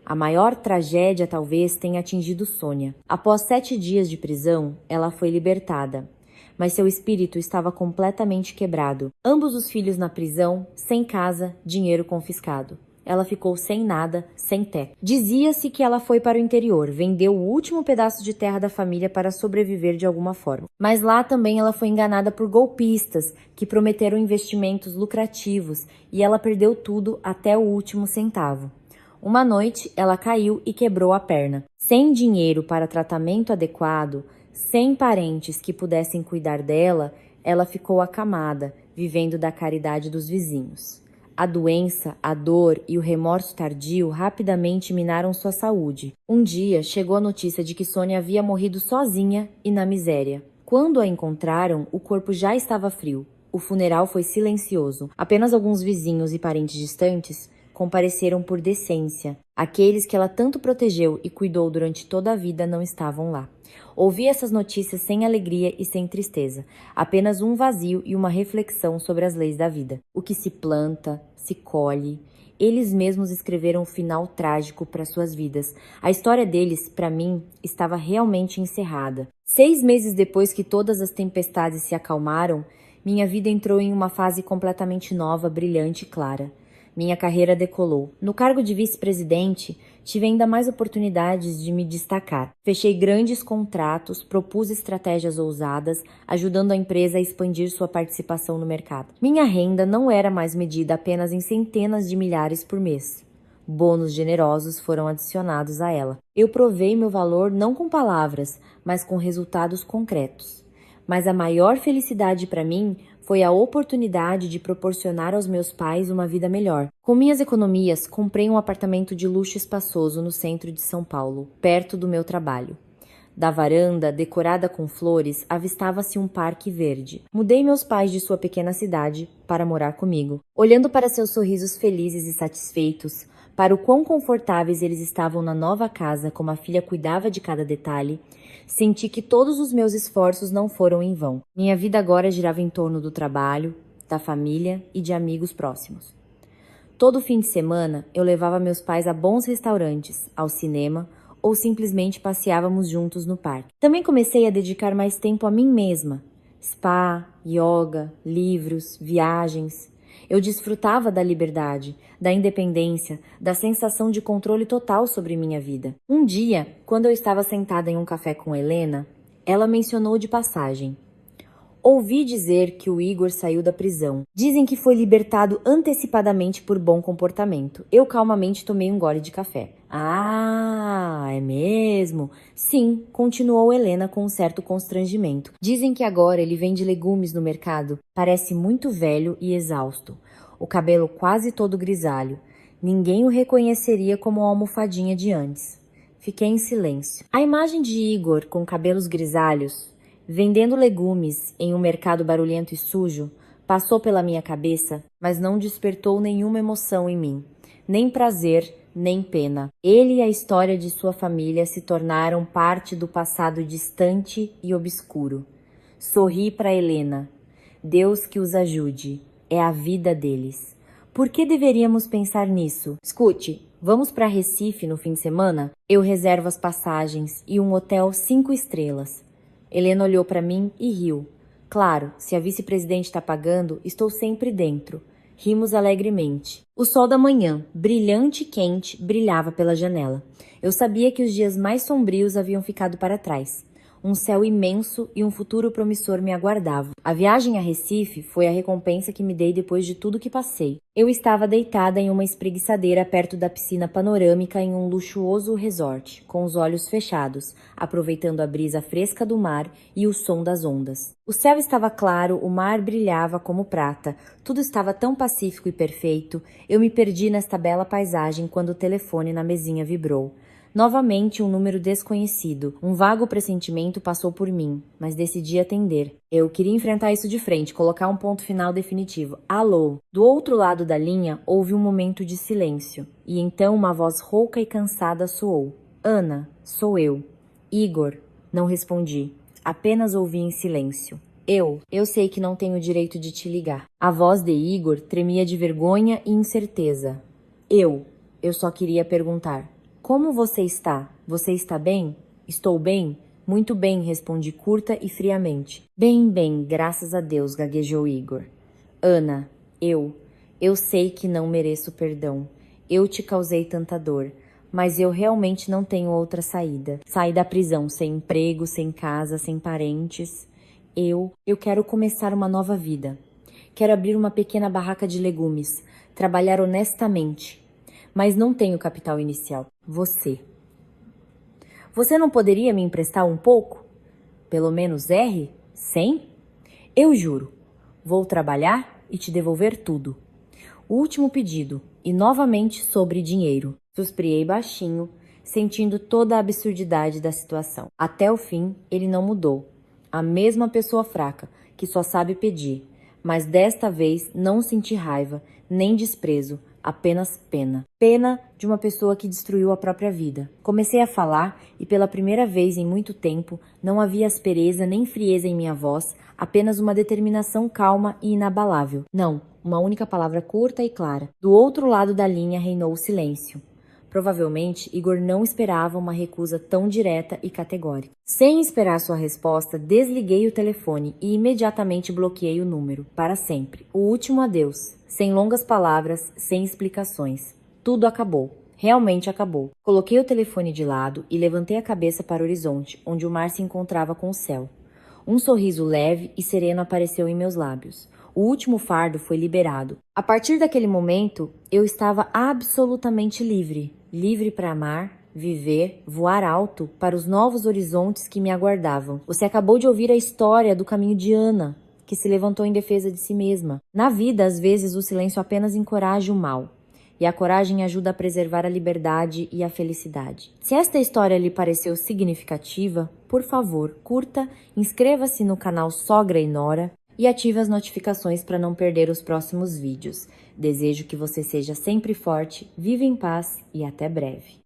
A maior tragédia talvez tenha atingido Sônia. Após 7 dias de prisão, ela foi libertada, mas seu espírito estava completamente quebrado. Ambos os filhos na prisão, sem casa, dinheiro confiscado. Ela ficou sem nada, sem teto. Dizia-se que ela foi para o interior, vendeu o último pedaço de terra da família para sobreviver de alguma forma. Mas lá também ela foi enganada por golpistas que prometeram investimentos lucrativos e ela perdeu tudo até o último centavo. Uma noite, ela caiu e quebrou a perna. Sem dinheiro para tratamento adequado, sem parentes que pudessem cuidar dela, ela ficou acamada, vivendo da caridade dos vizinhos. A doença, a dor e o remorso tardio rapidamente minaram sua saúde. Um dia, chegou a notícia de que Sônia havia morrido sozinha e na miséria. Quando a encontraram, o corpo já estava frio. O funeral foi silencioso. Apenas alguns vizinhos e parentes distantes compareceram por decência. Aqueles que ela tanto protegeu e cuidou durante toda a vida não estavam lá. Ouvi essas notícias sem alegria e sem tristeza, apenas um vazio e uma reflexão sobre as leis da vida. O que se planta, se colhe. Eles mesmos escreveram um final trágico para suas vidas. A história deles, para mim, estava realmente encerrada. 6 meses depois que todas as tempestades se acalmaram, minha vida entrou em uma fase completamente nova, brilhante e clara. Minha carreira decolou. No cargo de vice-presidente, tive ainda mais oportunidades de me destacar. Fechei grandes contratos, propus estratégias ousadas, ajudando a empresa a expandir sua participação no mercado. Minha renda não era mais medida apenas em centenas de milhares por mês. Bônus generosos foram adicionados a ela. Eu provei meu valor não com palavras, mas com resultados concretos. Mas a maior felicidade para mim foi a oportunidade de proporcionar aos meus pais uma vida melhor. Com minhas economias, comprei um apartamento de luxo espaçoso no centro de São Paulo, perto do meu trabalho. Da varanda, decorada com flores, avistava-se um parque verde. Mudei meus pais de sua pequena cidade para morar comigo. Olhando para seus sorrisos felizes e satisfeitos, para o quão confortáveis eles estavam na nova casa, como a filha cuidava de cada detalhe, senti que todos os meus esforços não foram em vão. Minha vida agora girava em torno do trabalho, da família e de amigos próximos. Todo fim de semana, eu levava meus pais a bons restaurantes, ao cinema ou simplesmente passeávamos juntos no parque. Também comecei a dedicar mais tempo a mim mesma. Spa, yoga, livros, viagens. Eu desfrutava da liberdade, da independência, da sensação de controle total sobre minha vida. Um dia, quando eu estava sentada em um café com Helena, ela mencionou de passagem: ouvi dizer que o Igor saiu da prisão. Dizem que foi libertado antecipadamente por bom comportamento. Eu calmamente tomei um gole de café. Ah, é mesmo? Sim, continuou Helena com um certo constrangimento. Dizem que agora ele vende legumes no mercado. Parece muito velho e exausto. O cabelo quase todo grisalho. Ninguém o reconheceria como a almofadinha de antes. Fiquei em silêncio. A imagem de Igor com cabelos grisalhos, vendendo legumes em um mercado barulhento e sujo, passou pela minha cabeça, mas não despertou nenhuma emoção em mim, nem prazer, nem pena. Ele e a história de sua família se tornaram parte do passado distante e obscuro. Sorri para Helena. Deus que os ajude. É a vida deles. Por que deveríamos pensar nisso? Escute, vamos para Recife no fim de semana? Eu reservo as passagens e um hotel 5 estrelas. Helena olhou para mim e riu. Claro, se a vice-presidente está pagando, estou sempre dentro. Rimos alegremente. O sol da manhã, brilhante e quente, brilhava pela janela. Eu sabia que os dias mais sombrios haviam ficado para trás. Um céu imenso e um futuro promissor me aguardavam. A viagem a Recife foi a recompensa que me dei depois de tudo que passei. Eu estava deitada em uma espreguiçadeira perto da piscina panorâmica em um luxuoso resort, com os olhos fechados, aproveitando a brisa fresca do mar e o som das ondas. O céu estava claro, o mar brilhava como prata, tudo estava tão pacífico e perfeito. Eu me perdi nesta bela paisagem quando o telefone na mesinha vibrou. Novamente um número desconhecido. Um vago pressentimento passou por mim, mas decidi atender. Eu queria enfrentar isso de frente, colocar um ponto final definitivo. Alô? Do outro lado da linha houve um momento de silêncio, e então uma voz rouca e cansada soou. Ana, sou eu. Igor. Não respondi. Apenas ouvi em silêncio. Eu sei que não tenho o direito de te ligar. A voz de Igor tremia de vergonha e incerteza. Eu só queria perguntar. Como você está? Você está bem? Estou bem? Muito bem, respondi curta e friamente. Bem, graças a Deus, gaguejou Igor. Ana, eu sei que não mereço perdão. Eu te causei tanta dor, mas eu realmente não tenho outra saída. Saí da prisão sem emprego, sem casa, sem parentes. Eu quero começar uma nova vida. Quero abrir uma pequena barraca de legumes, trabalhar honestamente. Mas não tenho capital inicial. Você não poderia me emprestar um pouco? Pelo menos R? 100? Eu juro. Vou trabalhar e te devolver tudo. O último pedido, e novamente sobre dinheiro. Suspirei baixinho, sentindo toda a absurdidade da situação. Até o fim, ele não mudou. A mesma pessoa fraca, que só sabe pedir. Mas desta vez não senti raiva, nem desprezo, apenas pena. Pena de uma pessoa que destruiu a própria vida. Comecei a falar e pela primeira vez em muito tempo não havia aspereza nem frieza em minha voz, apenas uma determinação calma e inabalável. Não, uma única palavra curta e clara. Do outro lado da linha reinou o silêncio. Provavelmente, Igor não esperava uma recusa tão direta e categórica. Sem esperar sua resposta, desliguei o telefone e imediatamente bloqueei o número, para sempre. O último adeus, sem longas palavras, sem explicações. Tudo acabou. Realmente acabou. Coloquei o telefone de lado e levantei a cabeça para o horizonte, onde o mar se encontrava com o céu. Um sorriso leve e sereno apareceu em meus lábios. O último fardo foi liberado. A partir daquele momento, eu estava absolutamente livre. Livre para amar, viver, voar alto para os novos horizontes que me aguardavam. Você acabou de ouvir a história do caminho de Ana, que se levantou em defesa de si mesma. Na vida, às vezes, o silêncio apenas encoraja o mal. E a coragem ajuda a preservar a liberdade e a felicidade. Se esta história lhe pareceu significativa, por favor, curta, inscreva-se no canal Sogra e Nora e ative as notificações para não perder os próximos vídeos. Desejo que você seja sempre forte, viva em paz e até breve.